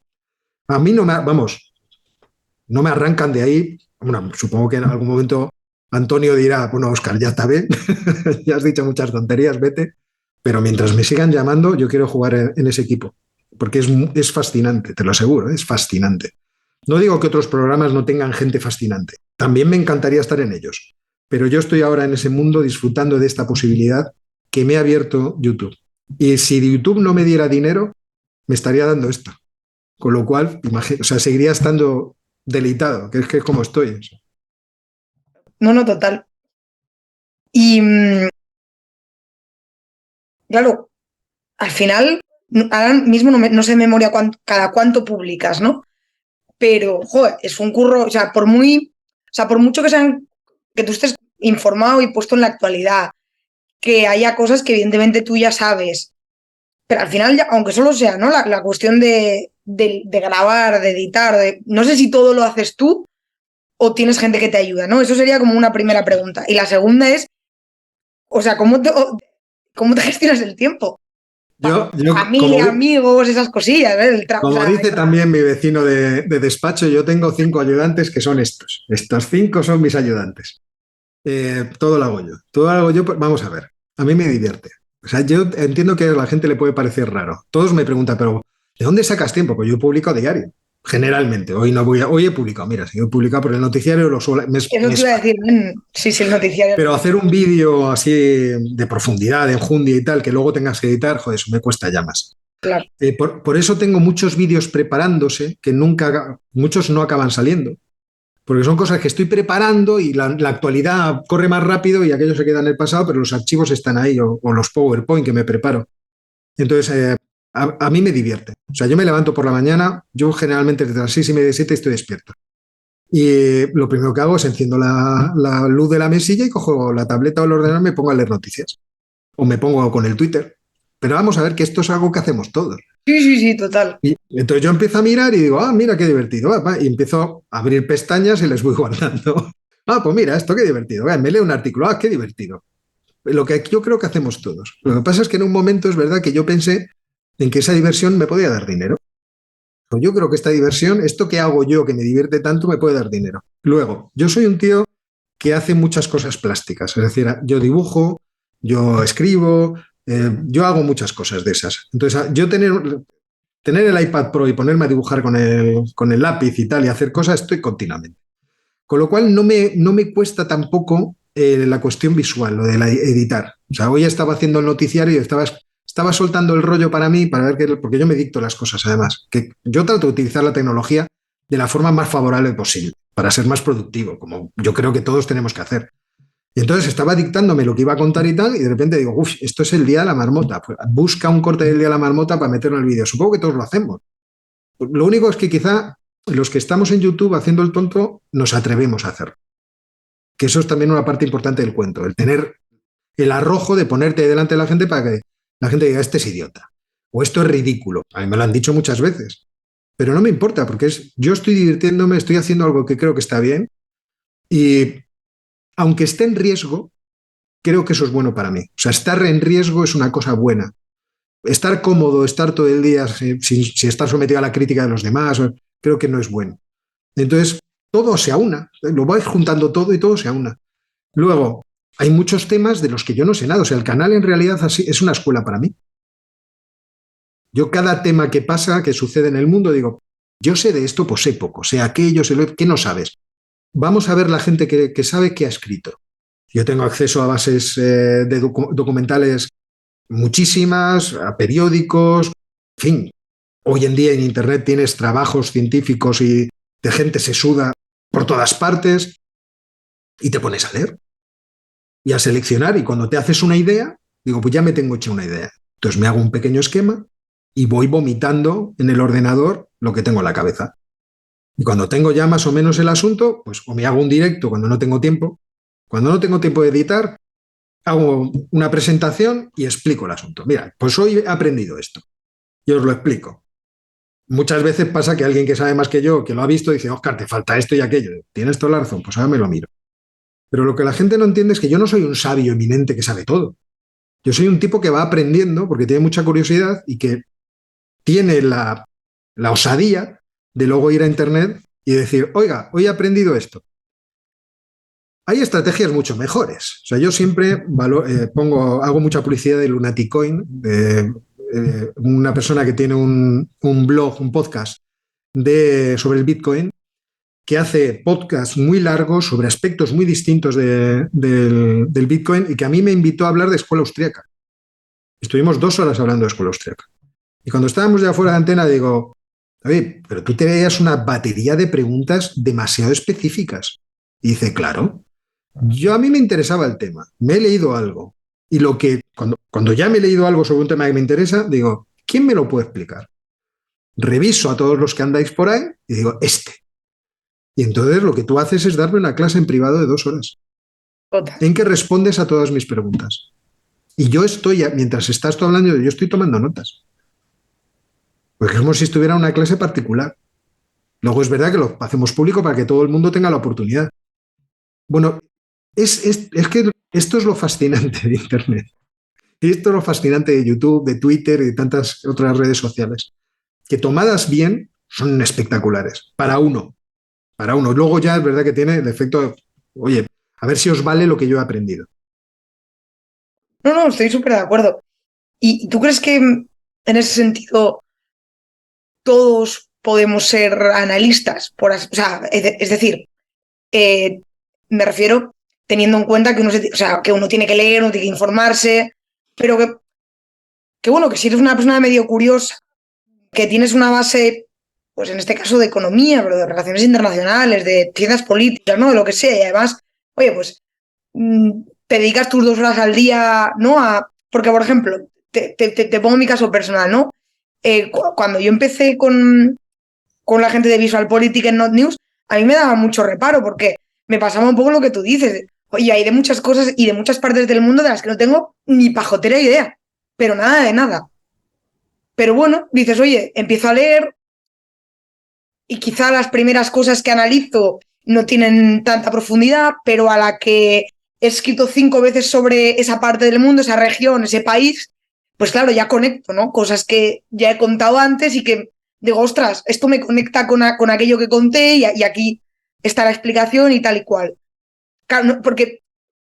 A mí no me arrancan de ahí. Bueno, supongo que en algún momento Antonio dirá, bueno, Óscar, ya está bien, ya has dicho muchas tonterías, vete. Pero mientras me sigan llamando, yo quiero jugar en ese equipo. Porque es fascinante, te lo aseguro, es fascinante. No digo que otros programas no tengan gente fascinante. También me encantaría estar en ellos. Pero yo estoy ahora en ese mundo disfrutando de esta posibilidad que me ha abierto YouTube. Y si YouTube no me diera dinero, me estaría dando esto. Con lo cual, o sea, seguiría estando deleitado, que es como estoy. No, total. Y claro, al final, ahora mismo no sé de memoria cada cuánto publicas, ¿no? Pero, joder, es un curro, o sea, por mucho que tú estés informado y puesto en la actualidad, que haya cosas que evidentemente tú ya sabes, pero al final, aunque solo sea, ¿no? La cuestión de grabar, de editar, no sé si todo lo haces tú o tienes gente que te ayuda, ¿no? Eso sería como una primera pregunta. Y la segunda es, o sea, ¿cómo te gestionas el tiempo? Yo Familia, amigos, esas cosillas, ¿eh? Como dice también mi vecino de despacho, yo tengo 5 ayudantes que son estos. Estos 5 son mis ayudantes. Todo lo hago yo. Todo lo hago yo. Vamos a ver. A mí me divierte. O sea, yo entiendo que a la gente le puede parecer raro. Todos me preguntan, pero ¿de dónde sacas tiempo? Pues yo publico a diario. Generalmente. Hoy he publicado. Mira, si yo he publicado por el noticiario, lo suelo. Eso te iba a decir. Sí, el noticiario. Pero hacer un vídeo así de profundidad, enjundia y tal, que luego tengas que editar, joder, eso me cuesta ya más. Claro. Por eso tengo muchos vídeos preparándose que muchos no acaban saliendo. Porque son cosas que estoy preparando y la actualidad corre más rápido y aquello se queda en el pasado, pero los archivos están ahí o los PowerPoint que me preparo. Entonces, a mí me divierte. O sea, yo me levanto por la mañana, yo generalmente desde las 6:30, 7 estoy despierto. Y lo primero que hago es enciendo la luz de la mesilla y cojo la tableta o el ordenador y me pongo a leer noticias. O me pongo con el Twitter. Pero vamos a ver que esto es algo que hacemos todos. Sí, total. Y entonces yo empiezo a mirar y digo, mira qué divertido. Y empiezo a abrir pestañas y les voy guardando. Pues mira, esto qué divertido. Me leo un artículo, qué divertido. Lo que yo creo que hacemos todos. Lo que pasa es que en un momento es verdad que yo pensé en que esa diversión me podía dar dinero. Pues yo creo que esta diversión, esto que hago yo que me divierte tanto, me puede dar dinero. Luego, yo soy un tío que hace muchas cosas plásticas. Es decir, yo dibujo, yo escribo, yo hago muchas cosas de esas. Entonces, yo tener el iPad Pro y ponerme a dibujar con el lápiz y tal y hacer cosas, estoy continuamente. Con lo cual no me cuesta tampoco la cuestión visual, lo de editar. O sea, hoy estaba haciendo el noticiario y estaba soltando el rollo para mí, para ver qué, porque yo me dicto las cosas además, que yo trato de utilizar la tecnología de la forma más favorable posible, para ser más productivo, como yo creo que todos tenemos que hacer. Y entonces estaba dictándome lo que iba a contar y tal, y de repente digo, esto es el día de la marmota. Pues busca un corte del día de la marmota para meterlo en el vídeo. Supongo que todos lo hacemos. Lo único es que quizá los que estamos en YouTube haciendo el tonto nos atrevemos a hacerlo. Que eso es también una parte importante del cuento, el tener el arrojo de ponerte delante de la gente para que la gente diga, este es idiota, o esto es ridículo. A mí me lo han dicho muchas veces, pero no me importa, porque yo estoy divirtiéndome, estoy haciendo algo que creo que está bien, y aunque esté en riesgo, creo que eso es bueno para mí. O sea, estar en riesgo es una cosa buena. Estar cómodo, estar todo el día sin estar sometido a la crítica de los demás, creo que no es bueno. Entonces, todo se aúna, lo vais juntando todo y todo se aúna. Luego, hay muchos temas de los que yo no sé nada. O sea, el canal en realidad así es una escuela para mí. Yo cada tema que pasa, que sucede en el mundo, digo, yo sé de esto, pues sé poco, sé aquello, sé lo que no sabes. Vamos a ver la gente que sabe qué ha escrito. Yo tengo acceso a bases de documentales muchísimas, a periódicos, en fin. Hoy en día en Internet tienes trabajos científicos y de gente se suda por todas partes y te pones a leer y a seleccionar. Y cuando te haces una idea, digo, pues ya me tengo hecha una idea. Entonces me hago un pequeño esquema y voy vomitando en el ordenador lo que tengo en la cabeza. Y cuando tengo ya más o menos el asunto, pues o me hago un directo cuando no tengo tiempo. Cuando no tengo tiempo de editar, hago una presentación y explico el asunto. Mira, pues hoy he aprendido esto y os lo explico. Muchas veces pasa que alguien que sabe más que yo, que lo ha visto, dice, Óscar, te falta esto y aquello. ¿Tienes toda la razón? Pues ahora me lo miro. Pero lo que la gente no entiende es que yo no soy un sabio eminente que sabe todo. Yo soy un tipo que va aprendiendo porque tiene mucha curiosidad y que tiene la osadía de luego ir a Internet y decir, oiga, hoy he aprendido esto. Hay estrategias mucho mejores. O sea, yo siempre hago mucha publicidad de Lunaticoin, de una persona que tiene un blog, un podcast sobre el Bitcoin, que hace podcasts muy largos sobre aspectos muy distintos del Bitcoin y que a mí me invitó a hablar de escuela austríaca. Estuvimos 2 horas hablando de escuela austríaca. Y cuando estábamos ya fuera de antena digo, oye, pero tú te veías una batería de preguntas demasiado específicas. Y dice, claro, a mí me interesaba el tema, me he leído algo. Y cuando ya me he leído algo sobre un tema que me interesa, digo, ¿quién me lo puede explicar? Reviso a todos los que andáis por ahí y digo, Y entonces lo que tú haces es darme una clase en privado de 2 horas en que respondes a todas mis preguntas. Y yo mientras estás tú hablando, yo estoy tomando notas. Porque es como si estuviera en una clase particular. Luego es verdad que lo hacemos público para que todo el mundo tenga la oportunidad. Bueno, es que esto es lo fascinante de Internet. Y esto es lo fascinante de YouTube, de Twitter y de tantas otras redes sociales. Que tomadas bien son espectaculares. Para uno. Luego ya es verdad que tiene el efecto, oye, a ver si os vale lo que yo he aprendido. No, estoy súper de acuerdo. ¿Y tú crees que en ese sentido todos podemos ser analistas? Es decir, me refiero teniendo en cuenta que uno tiene que leer, uno tiene que informarse, pero que bueno, que si eres una persona medio curiosa, que tienes una base pues en este caso de economía, pero de relaciones internacionales, de ciencias políticas, ¿no? De lo que sea. Y además, oye, pues te dedicas tus 2 horas al día, ¿no? Porque, por ejemplo, te pongo mi caso personal, ¿no? Cuando yo empecé con la gente de Visual Politics en Not News, a mí me daba mucho reparo porque me pasaba un poco lo que tú dices. Oye, hay de muchas cosas y de muchas partes del mundo de las que no tengo ni pajotera idea, pero nada de nada. Pero bueno, dices, oye, empiezo a leer y quizá las primeras cosas que analizo no tienen tanta profundidad, pero a la que he escrito 5 veces sobre esa parte del mundo, esa región, ese país, pues claro, ya conecto, ¿no? Cosas que ya he contado antes y que digo, ostras, esto me conecta con aquello que conté y aquí está la explicación y tal y cual. Claro, no, porque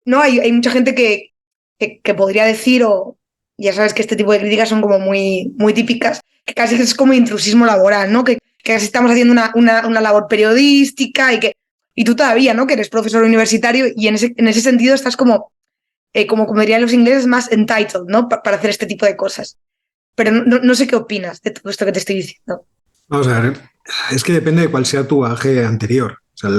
no hay mucha gente que podría decir, o ya sabes que este tipo de críticas son como muy, muy típicas, que casi es como intrusismo laboral, ¿no? Que casi estamos haciendo una labor periodística y tú todavía, ¿no? Que eres profesor universitario y en ese sentido estás como dirían los ingleses, más entitled, ¿no? Para hacer este tipo de cosas. Pero no sé qué opinas de todo esto que te estoy diciendo. Vamos a ver, es que depende de cuál sea tu bagaje anterior. O sea,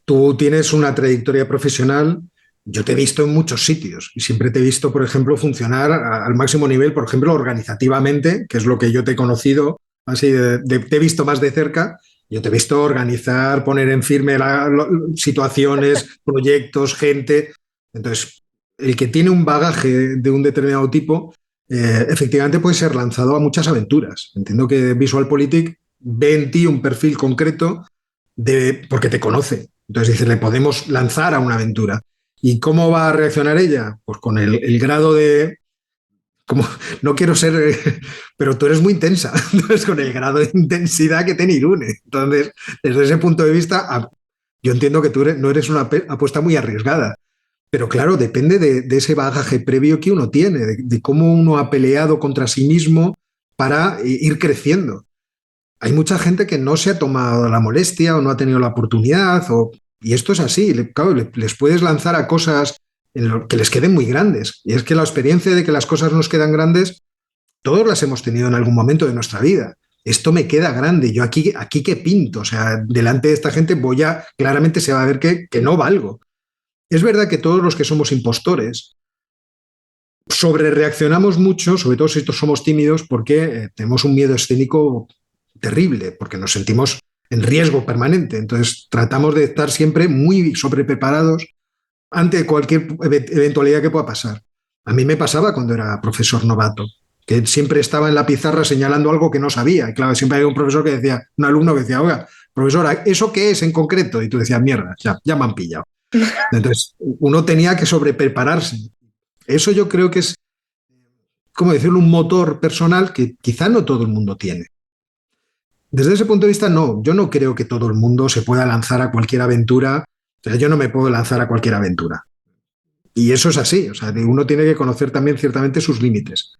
tú tienes una trayectoria profesional, yo te he visto en muchos sitios y siempre te he visto, por ejemplo, funcionar al máximo nivel, por ejemplo, organizativamente, que es lo que yo te he conocido, así te he visto más de cerca. Yo te he visto organizar, poner en firme situaciones, proyectos, gente. Entonces, el que tiene un bagaje de un determinado tipo, efectivamente puede ser lanzado a muchas aventuras. Entiendo que VisualPolitik ve en ti un perfil concreto porque te conoce. Entonces dice, le podemos lanzar a una aventura. ¿Y cómo va a reaccionar ella? Pues con el grado de... Como, no quiero ser, pero tú eres muy intensa, entonces con el grado de intensidad que tiene Irune. Entonces, desde ese punto de vista, yo entiendo que tú no eres una apuesta muy arriesgada, pero claro, depende de ese bagaje previo que uno tiene, de cómo uno ha peleado contra sí mismo para ir creciendo. Hay mucha gente que no se ha tomado la molestia o no ha tenido la oportunidad, y esto es así, claro, les puedes lanzar a cosas que les queden muy grandes. Y es que la experiencia de que las cosas nos quedan grandes, todos las hemos tenido en algún momento de nuestra vida. Esto me queda grande, yo aquí qué pinto, o sea, delante de esta gente claramente se va a ver que no valgo. Es verdad que todos los que somos impostores sobre reaccionamos mucho, sobre todo si somos tímidos, porque tenemos un miedo escénico terrible, porque nos sentimos en riesgo permanente. Entonces tratamos de estar siempre muy sobrepreparados ante cualquier eventualidad que pueda pasar. A mí me pasaba cuando era profesor novato, que siempre estaba en la pizarra señalando algo que no sabía. Y claro, siempre había un profesor que decía, un alumno que decía, oiga, profesora, ¿eso qué es en concreto? Y tú decías, mierda, ya me han pillado. Entonces, uno tenía que sobreprepararse. Eso yo creo que es, ¿cómo decirlo?, un motor personal que quizá no todo el mundo tiene. Desde ese punto de vista, no, yo no creo que todo el mundo se pueda lanzar a cualquier aventura. O sea, yo no me puedo lanzar a cualquier aventura. Y eso es así, o sea, uno tiene que conocer también ciertamente sus límites.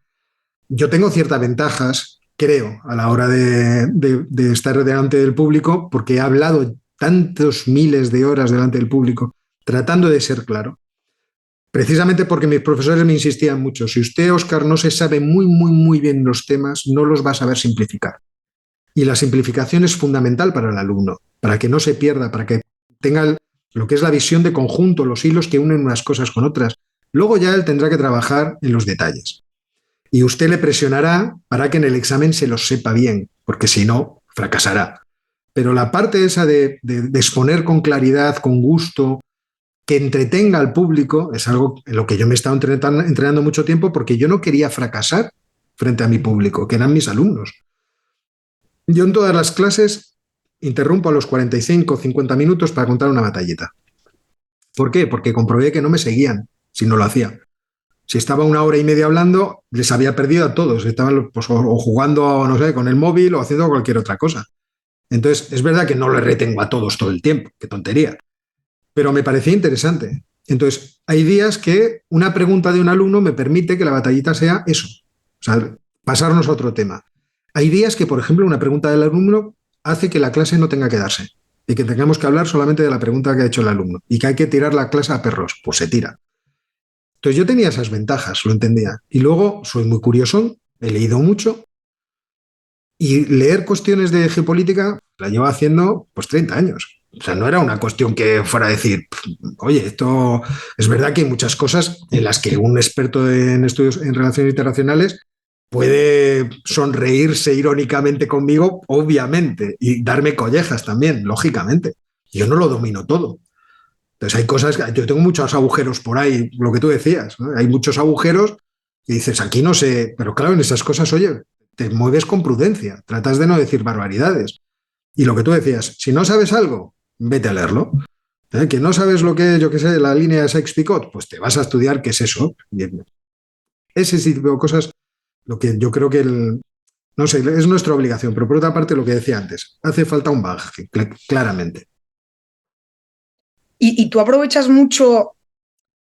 Yo tengo ciertas ventajas, creo, a la hora de estar delante del público, porque he hablado tantos miles de horas delante del público, tratando de ser claro. Precisamente porque mis profesores me insistían mucho, si usted, Óscar, no se sabe muy, muy, muy bien los temas, no los va a saber simplificar. Y la simplificación es fundamental para el alumno, para que no se pierda, para que tenga lo que es la visión de conjunto, los hilos que unen unas cosas con otras. Luego ya él tendrá que trabajar en los detalles. Y usted le presionará para que en el examen se los sepa bien, porque si no, fracasará. Pero la parte esa de exponer con claridad, con gusto, que entretenga al público, es algo en lo que yo me he estado entrenando mucho tiempo, porque yo no quería fracasar frente a mi público, que eran mis alumnos. Yo en todas las clases interrumpo a los 45 o 50 minutos para contar una batallita. ¿Por qué? Porque comprobé que no me seguían si no lo hacía. Si estaba 1 hora y media hablando, les había perdido a todos. Estaban pues, o jugando, no sé, con el móvil o haciendo cualquier otra cosa. Entonces, es verdad que no le retengo a todos todo el tiempo. Qué tontería. Pero me parecía interesante. Entonces, hay días que una pregunta de un alumno me permite que la batallita sea eso. O sea, pasarnos a otro tema. Hay días que, por ejemplo, una pregunta del alumno hace que la clase no tenga que darse y que tengamos que hablar solamente de la pregunta que ha hecho el alumno y que hay que tirar la clase a perros. Pues se tira. Entonces yo tenía esas ventajas, lo entendía. Y luego soy muy curioso, he leído mucho Y leer cuestiones de geopolítica la llevo haciendo pues 30 años. O sea, no era una cuestión que fuera a decir, oye, esto es verdad que hay muchas cosas en las que un experto en estudios en relaciones internacionales puede sonreírse irónicamente conmigo, obviamente, y darme collejas también, lógicamente. Yo no lo domino todo. Entonces hay cosas, yo tengo muchos agujeros por ahí, lo que tú decías, ¿no? Hay muchos agujeros y dices, aquí no sé, pero claro, en esas cosas, oye, te mueves con prudencia, tratas de no decir barbaridades. Y lo que tú decías, si no sabes algo, vete a leerlo. Que no sabes lo que es, yo qué sé, la línea de Sykes-Picot, pues te vas a estudiar qué es eso. Y ese tipo de cosas, lo que yo creo que no sé, es nuestra obligación, pero por otra parte, lo que decía antes, hace falta un bagaje, claramente. Y tú aprovechas mucho,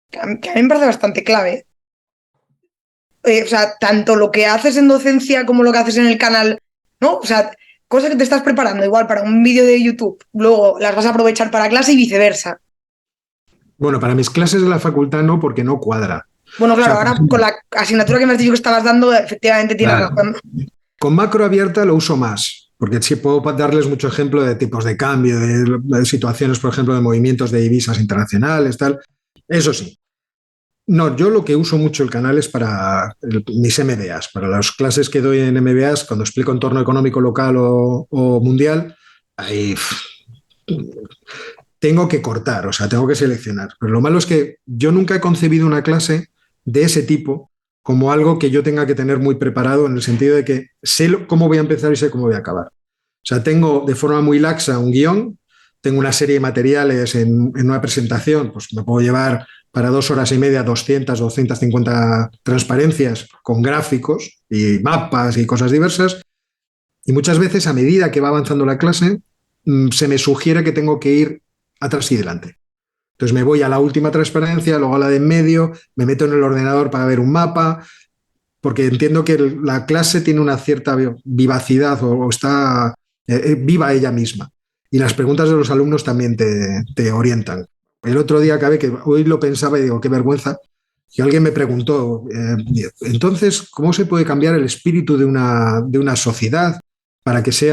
que a mí me parece bastante clave, o sea, tanto lo que haces en docencia como lo que haces en el canal, ¿no? O sea, cosas que te estás preparando igual para un vídeo de YouTube, luego las vas a aprovechar para clase y viceversa. Bueno, para mis clases de la facultad no, porque no cuadra. Bueno, O claro, sea, por ahora con ejemplo, la asignatura que me has dicho que estabas dando, efectivamente tienes claro, razón. con macro abierta lo uso más, porque sí puedo darles mucho ejemplo de tipos de cambio, de situaciones, por ejemplo, de movimientos de divisas internacionales, tal. Eso sí. No, yo lo que uso mucho el canal es para mis MBAs, para las clases que doy en MBAs, cuando explico entorno económico local o mundial, ahí tengo que cortar, o sea, tengo que seleccionar. Pero lo malo es que yo nunca he concebido una clase de ese tipo como algo que yo tenga que tener muy preparado en el sentido de que sé cómo voy a empezar y sé cómo voy a acabar. O sea, tengo de forma muy laxa un guión, tengo una serie de materiales en una presentación, pues me puedo llevar para 2 horas y media 200, 250 transparencias con gráficos y mapas y cosas diversas. Y muchas veces, a medida que va avanzando la clase, se me sugiere que tengo que ir atrás y delante. Entonces me voy a la última transparencia, luego a la de en medio, me meto en el ordenador para ver un mapa, porque entiendo que la clase tiene una cierta vivacidad o está viva ella misma. Y las preguntas de los alumnos también te orientan. El otro día acabé que hoy lo pensaba y digo, qué vergüenza. Y alguien me preguntó, entonces, ¿cómo se puede cambiar el espíritu de una sociedad para que se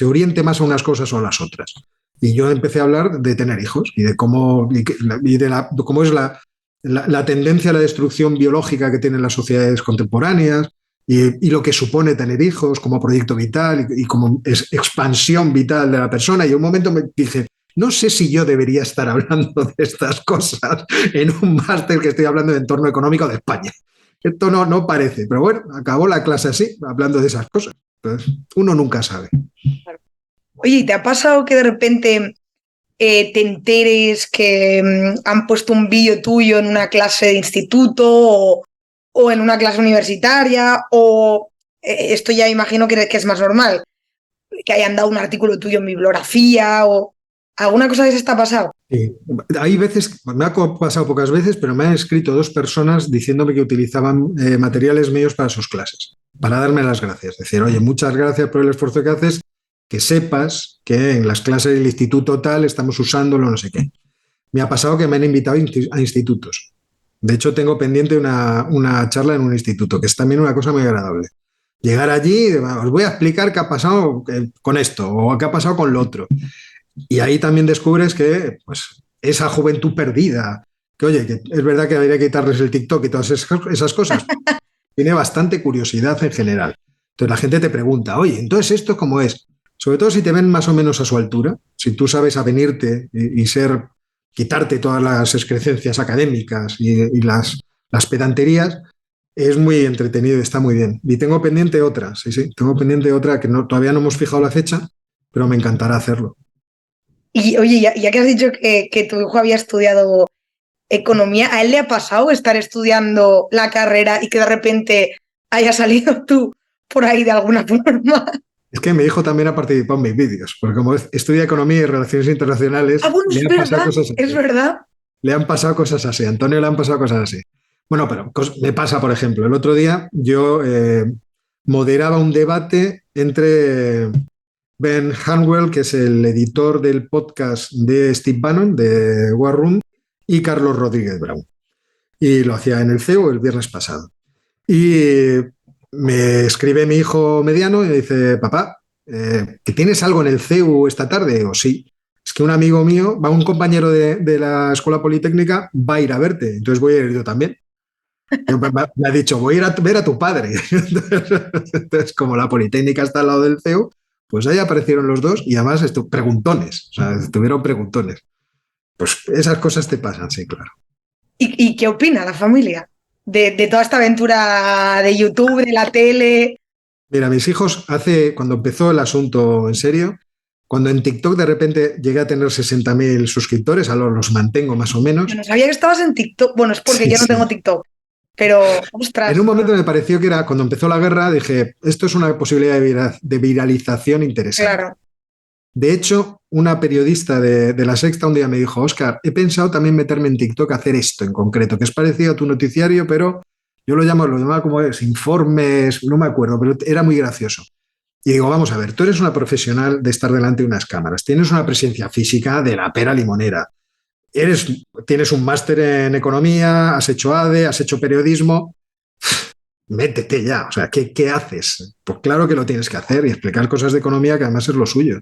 oriente más a unas cosas o a las otras? Y yo empecé a hablar de tener hijos y de cómo, cómo es la tendencia a la destrucción biológica que tienen las sociedades contemporáneas y lo que supone tener hijos como proyecto vital y como expansión vital de la persona. Y en un momento me dije, no sé si yo debería estar hablando de estas cosas en un máster que estoy hablando de entorno económico de España. Esto no parece, pero bueno, acabó la clase así, hablando de esas cosas. Entonces, uno nunca sabe. Oye, ¿y te ha pasado que de repente te enteres que han puesto un vídeo tuyo en una clase de instituto o en una clase universitaria? O esto ya imagino que es más normal, que hayan dado un artículo tuyo en bibliografía o alguna cosa que se está pasando. Sí. Hay veces, me ha pasado pocas veces, pero me han escrito 2 personas diciéndome que utilizaban materiales míos para sus clases, para darme las gracias. Decir, oye, muchas gracias por el esfuerzo que haces, que sepas que en las clases del instituto tal estamos usándolo, no sé qué. Me ha pasado que me han invitado a institutos. De hecho, tengo pendiente una charla en un instituto, que es también una cosa muy agradable. Llegar allí, os voy a explicar qué ha pasado con esto o qué ha pasado con lo otro. Y ahí también descubres que pues, esa juventud perdida, que oye, que es verdad que habría que quitarles el TikTok y todas esas cosas, tiene bastante curiosidad en general. Entonces la gente te pregunta, oye, entonces esto cómo es. Sobre todo si te ven más o menos a su altura, si tú sabes avenirte y ser, quitarte todas las excrecencias académicas y las pedanterías, es muy entretenido y está muy bien. Y tengo pendiente otra, sí, tengo pendiente otra que todavía no hemos fijado la fecha, pero me encantará hacerlo. Y oye, ya que has dicho que tu hijo había estudiado economía, ¿a él le ha pasado estar estudiando la carrera y que de repente haya salido tú por ahí de alguna forma? Es que mi hijo también ha participado en mis vídeos, porque como estudia economía y relaciones internacionales, Ah, bueno, le es han pasado verdad, cosas es así. verdad. Le han pasado cosas así. A Antonio le han pasado cosas así. Bueno, pero me pasa, por ejemplo, el otro día yo moderaba un debate entre Ben Hanwell, que es el editor del podcast de Steve Bannon, de War Room, y Carlos Rodríguez Brown. Y lo hacía en el CEO el viernes pasado. Y me escribe mi hijo mediano y me dice, papá, ¿que tienes algo en el CEU esta tarde? O sí. Es que un amigo mío, un compañero de la escuela politécnica, va a ir a verte, entonces voy a ir yo también. Me ha dicho, voy a ir a ver a tu padre. Entonces, como la politécnica está al lado del CEU, pues ahí aparecieron los dos y además preguntones, o sea, estuvieron preguntones. Pues esas cosas te pasan, sí, claro. ¿Y qué opina la familia de toda esta aventura de YouTube, de la tele? Mira, mis hijos, cuando empezó el asunto en serio, cuando en TikTok de repente llegué a tener 60.000 suscriptores, ahora los mantengo más o menos. Yo no sabía que estabas en TikTok. Bueno, es porque Sí, yo no sí. tengo TikTok. Pero, ostras. En un momento me pareció que era, cuando empezó la guerra, dije, esto es una posibilidad de viralización interesante. Claro. De hecho, una periodista de La Sexta un día me dijo, Óscar, he pensado también meterme en TikTok a hacer esto en concreto, que es parecido a tu noticiario, pero yo lo llamaba como informes, no me acuerdo, pero era muy gracioso. Y digo, vamos a ver, tú eres una profesional de estar delante de unas cámaras, tienes una presencia física de la pera limonera, tienes un máster en economía, has hecho ADE, has hecho periodismo, métete ya, o sea, ¿qué haces? Pues claro que lo tienes que hacer y explicar cosas de economía que además es lo suyo.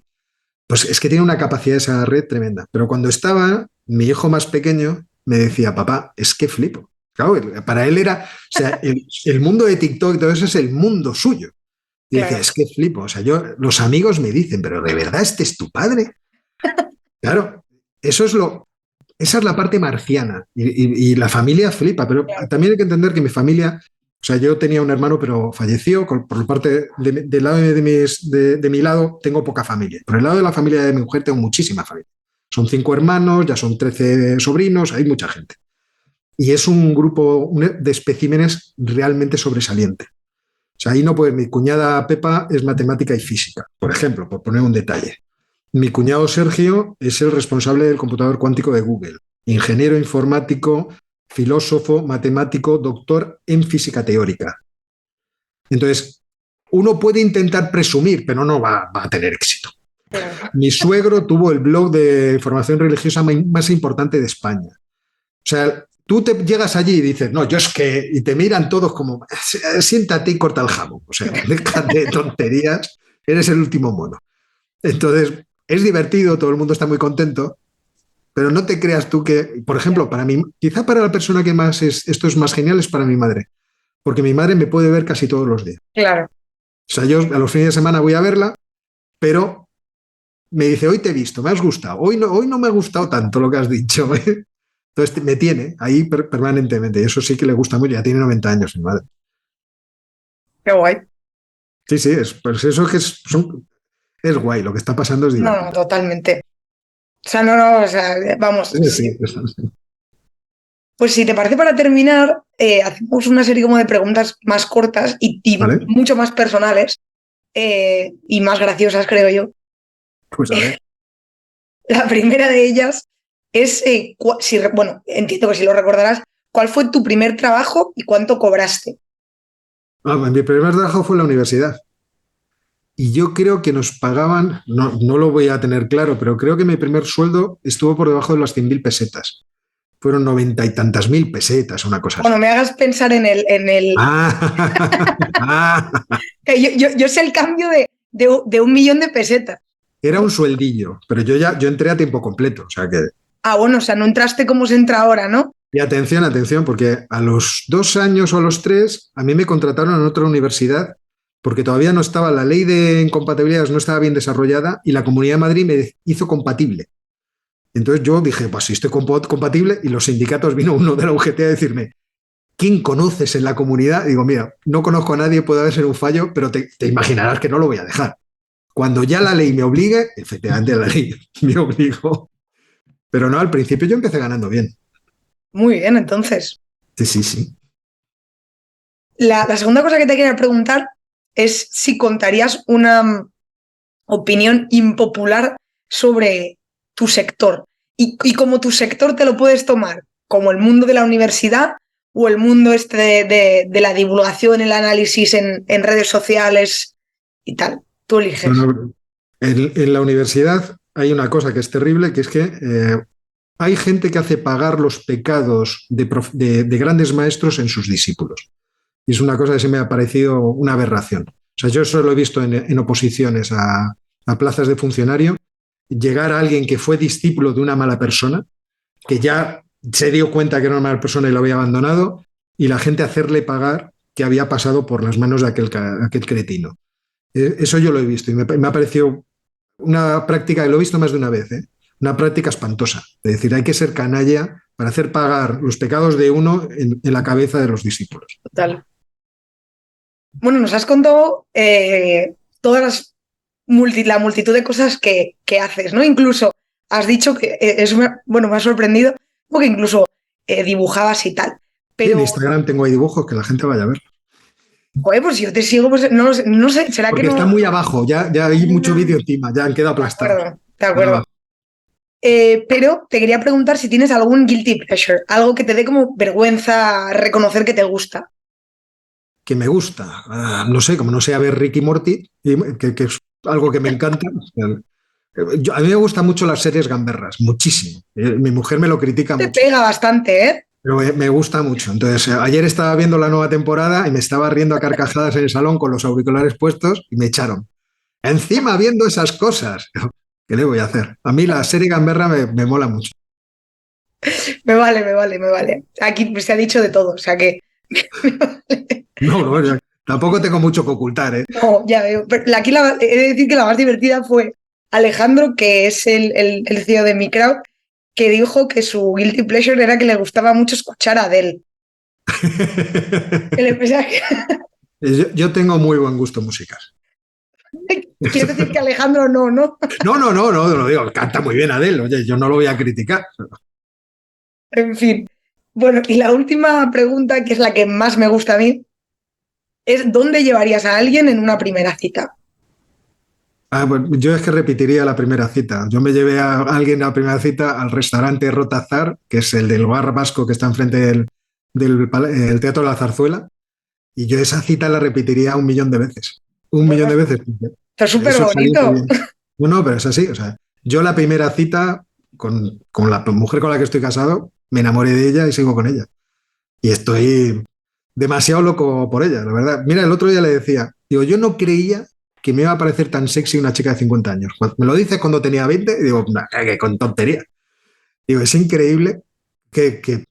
Pues es que tiene una capacidad esa red tremenda. Pero cuando estaba, mi hijo más pequeño me decía, papá, es que flipo. Claro, para él era, o sea, el mundo de TikTok y todo eso es el mundo suyo. Y Claro. decía, es que flipo. O sea, los amigos me dicen, pero ¿de verdad este es tu padre? Claro, esa es la parte marciana. Y la familia flipa, pero también hay que entender que mi familia, o sea, yo tenía un hermano, pero falleció. Por parte del lado de mi lado, tengo poca familia. Por el lado de la familia de mi mujer, tengo muchísima familia. Son 5 hermanos, ya son 13 sobrinos, hay mucha gente. Y es un grupo de especímenes realmente sobresaliente. O sea, ahí no puede. Mi cuñada Pepa es matemática y física, por ejemplo, por poner un detalle. Mi cuñado Sergio es el responsable del computador cuántico de Google, ingeniero informático, filósofo, matemático, doctor en física teórica. Entonces, uno puede intentar presumir, pero no va a tener éxito. Mi suegro tuvo el blog de información religiosa más importante de España. O sea, tú te llegas allí y dices, no, yo es que, y te miran todos como, siéntate y corta el jamón. O sea, déjate de tonterías, eres el último mono. Entonces, es divertido, todo el mundo está muy contento, pero no te creas tú que, por ejemplo, para mí, quizá para la persona que más esto es más genial es para mi madre, porque mi madre me puede ver casi todos los días. Claro. O sea, yo a los fines de semana voy a verla, pero me dice, hoy te he visto, me has gustado, hoy no me ha gustado tanto lo que has dicho. Entonces me tiene ahí permanentemente, y eso sí que le gusta mucho, ya tiene 90 años mi madre. Qué guay. Sí, pues eso que es guay, lo que está pasando es divertido. No, totalmente. O sea, o sea, vamos. Sí. Pues si te parece, para terminar, hacemos una serie como de preguntas más cortas y ¿Vale? mucho más personales y más graciosas, creo yo. Pues a ver. La primera de ellas es, bueno, entiendo que si lo recordarás, ¿cuál fue tu primer trabajo y cuánto cobraste? Mi primer trabajo fue en la universidad. Y yo creo que nos pagaban, no lo voy a tener claro, pero creo que mi primer sueldo estuvo por debajo de las 100.000 pesetas. Fueron 90 y tantas mil pesetas, una cosa Bueno, así. me hagas pensar en el... Que yo sé el cambio de 1.000.000 de pesetas. Era un sueldillo, pero yo entré a tiempo completo, o sea que... Bueno, o sea, no entraste como se entra ahora, ¿no? Y atención, porque a los 2 años o a los 3, a mí me contrataron en otra universidad, porque todavía no estaba, la ley de incompatibilidades no estaba bien desarrollada y la Comunidad de Madrid me hizo compatible. Entonces yo dije, pues si estoy compatible, y los sindicatos, vino uno de la UGT a decirme, ¿quién conoces en la comunidad? Y digo, mira, no conozco a nadie, puede haber sido un fallo, pero te imaginarás que no lo voy a dejar. Cuando ya la ley me obligue, efectivamente la ley me obligó. Pero no, al principio yo empecé ganando bien. Muy bien, entonces. Sí. La segunda cosa que te quería preguntar es si contarías una opinión impopular sobre tu sector y cómo tu sector te lo puedes tomar, como el mundo de la universidad o el mundo de la divulgación, el análisis en redes sociales y tal. Tú eliges. Bueno, en la universidad hay una cosa que es terrible, que es que hay gente que hace pagar los pecados de grandes maestros en sus discípulos. y es una cosa que se me ha parecido una aberración. O sea, yo eso lo he visto en oposiciones a plazas de funcionario, llegar a alguien que fue discípulo de una mala persona, que ya se dio cuenta que era una mala persona y lo había abandonado, y la gente hacerle pagar que había pasado por las manos de aquel cretino. Eso yo lo he visto y me ha parecido una práctica, y lo he visto más de una vez, una práctica espantosa. Es decir, hay que ser canalla para hacer pagar los pecados de uno en la cabeza de los discípulos. Total. Bueno, nos has contado todas la multitud de cosas que haces, ¿no? Incluso has dicho que, me ha sorprendido, porque incluso dibujabas y tal. Pero, y en Instagram tengo ahí dibujos que la gente vaya a ver. Joder, pues si yo te sigo, pues no sé, ¿será porque que no? Está muy abajo, ya hay mucho vídeo encima, ya han quedado aplastados. De acuerdo. Pero te quería preguntar si tienes algún guilty pleasure, algo que te dé como vergüenza reconocer que te gusta. Que me gusta, no sé, como no sea ver Rick y Morty, que es algo que me encanta. A mí me gustan mucho las series gamberras, muchísimo. Mi mujer me lo critica mucho. Te pega bastante, ¿eh? Pero me gusta mucho. Entonces, ayer estaba viendo la nueva temporada y me estaba riendo a carcajadas en el salón con los auriculares puestos y me echaron. Encima viendo esas cosas. ¿Qué le voy a hacer? A mí la serie gamberra me mola mucho. Me vale. Aquí se ha dicho de todo, o sea que... No, tampoco tengo mucho que ocultar, ¿eh? No, ya veo. Pero aquí he de decir que la más divertida fue Alejandro, que es el CEO de Mi Crowd, que dijo que su guilty pleasure era que le gustaba mucho escuchar a Adele. Yo tengo muy buen gusto musical. Quiero decir que Alejandro no. No, lo digo, canta muy bien Adele, oye, yo no lo voy a criticar. En fin. Bueno, y la última pregunta, que es la que más me gusta a mí, es ¿dónde llevarías a alguien en una primera cita? Pues yo es que repetiría la primera cita. Yo me llevé a alguien a la primera cita al restaurante Rotazar, que es el del bar vasco que está enfrente del Teatro de la Zarzuela, y yo esa cita la repetiría 1.000.000 de veces. 1.000.000 de veces. Está súper bonito. No, pero es así. O sea, yo la primera cita con la mujer con la que estoy casado, me enamoré de ella y sigo con ella. Y estoy demasiado loco por ella, la verdad. Mira, el otro día le decía, digo, yo no creía que me iba a parecer tan sexy una chica de 50 años. Cuando me lo dices cuando tenía 20, y digo, que con tontería. Digo, es increíble que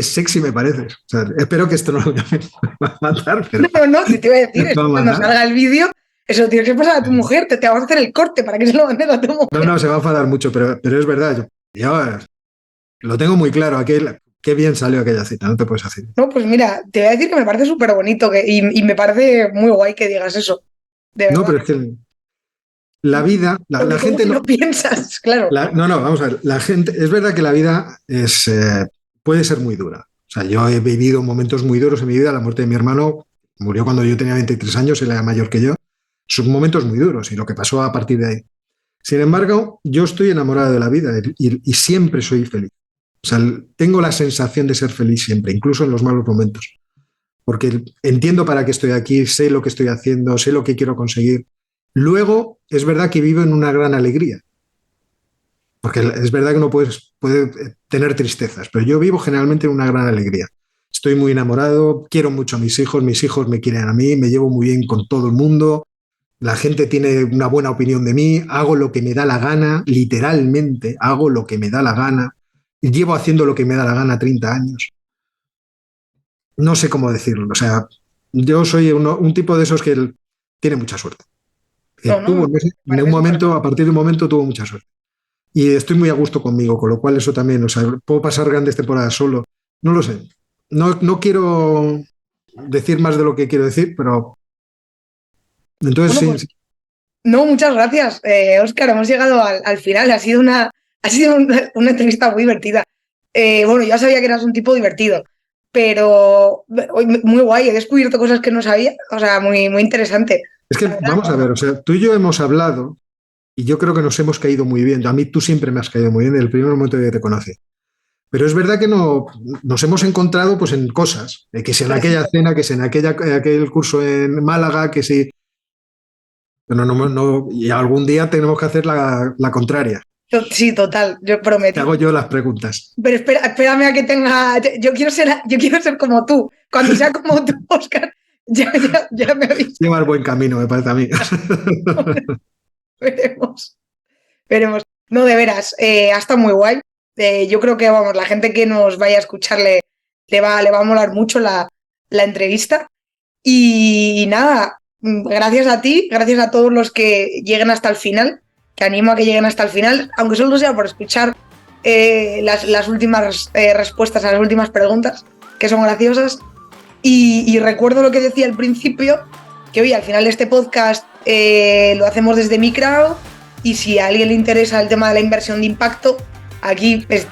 sexy me pareces. O sea, espero que esto no lo va a matar. Pero no, te iba a decir, cuando salga el vídeo, eso lo tienes que pasar a tu mujer, te vamos a hacer el corte para que se lo mandes a tu mujer. No, se va a enfadar mucho, pero es verdad. Yo lo tengo muy claro. Qué bien salió aquella cita, no te puedes hacer. No, pues mira, te voy a decir que me parece súper bonito y me parece muy guay que digas eso. No, pero es que la vida, la gente no piensas, claro. Vamos a ver, la gente, es verdad que la vida puede ser muy dura. O sea, yo he vivido momentos muy duros en mi vida. La muerte de mi hermano murió cuando yo tenía 23 años, él era mayor que yo. Son momentos muy duros y lo que pasó a partir de ahí. Sin embargo, yo estoy enamorado de la vida y siempre soy feliz. O sea, tengo la sensación de ser feliz siempre, incluso en los malos momentos. Porque entiendo para qué estoy aquí, sé lo que estoy haciendo, sé lo que quiero conseguir. Luego, es verdad que vivo en una gran alegría. Porque es verdad que uno puede tener tristezas, pero yo vivo generalmente en una gran alegría. Estoy muy enamorado, quiero mucho a mis hijos me quieren a mí, me llevo muy bien con todo el mundo, la gente tiene una buena opinión de mí, hago lo que me da la gana, literalmente hago lo que me da la gana, y llevo haciendo lo que me da la gana 30 años. No sé cómo decirlo, o sea, yo soy un tipo de esos que tiene mucha suerte. En un momento, a partir de un momento tuvo mucha suerte. Y estoy muy a gusto conmigo, con lo cual eso también, o sea, puedo pasar grandes temporadas solo. No lo sé. No quiero decir más de lo que quiero decir, pero... Entonces bueno, pues, no, muchas gracias, Óscar. Hemos llegado al final. Ha sido una entrevista muy divertida. Bueno, ya sabía que eras un tipo divertido, pero muy guay. He descubierto cosas que no sabía. O sea, muy, muy interesante. Es que, vamos a ver, o sea, tú y yo hemos hablado y yo creo que nos hemos caído muy bien. A mí tú siempre me has caído muy bien desde el primer momento que te conocí. Pero es verdad que nos hemos encontrado pues, en cosas, que si en aquella cena, que si en aquel curso en Málaga, que si... Pero y algún día tenemos que hacer la contraria. Sí, total, yo Te prometo. hago yo las preguntas. Pero espérame a que tenga. Yo quiero ser como tú. Cuando sea como tú, Óscar, ya me avisas. Lleva el buen camino, me parece a mí. Veremos. No, de veras, ha estado muy guay. Yo creo que, vamos, la gente que nos vaya a escuchar le va a molar mucho la entrevista. Y nada, gracias a ti, gracias a todos los que lleguen hasta el final, que animo a que lleguen hasta el final, aunque solo sea por escuchar las últimas respuestas a las últimas preguntas, que son graciosas. Y recuerdo lo que decía al principio, que hoy al final de este podcast lo hacemos desde Microwd, y si a alguien le interesa el tema de la inversión de impacto, aquí pues,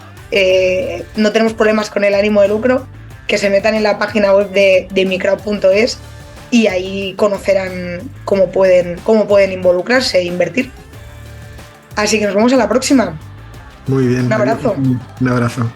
no tenemos problemas con el ánimo de lucro, que se metan en la página web de Microwd.es y ahí conocerán cómo pueden involucrarse e invertir. Así que nos vemos a la próxima. Muy bien. Un abrazo. Un abrazo.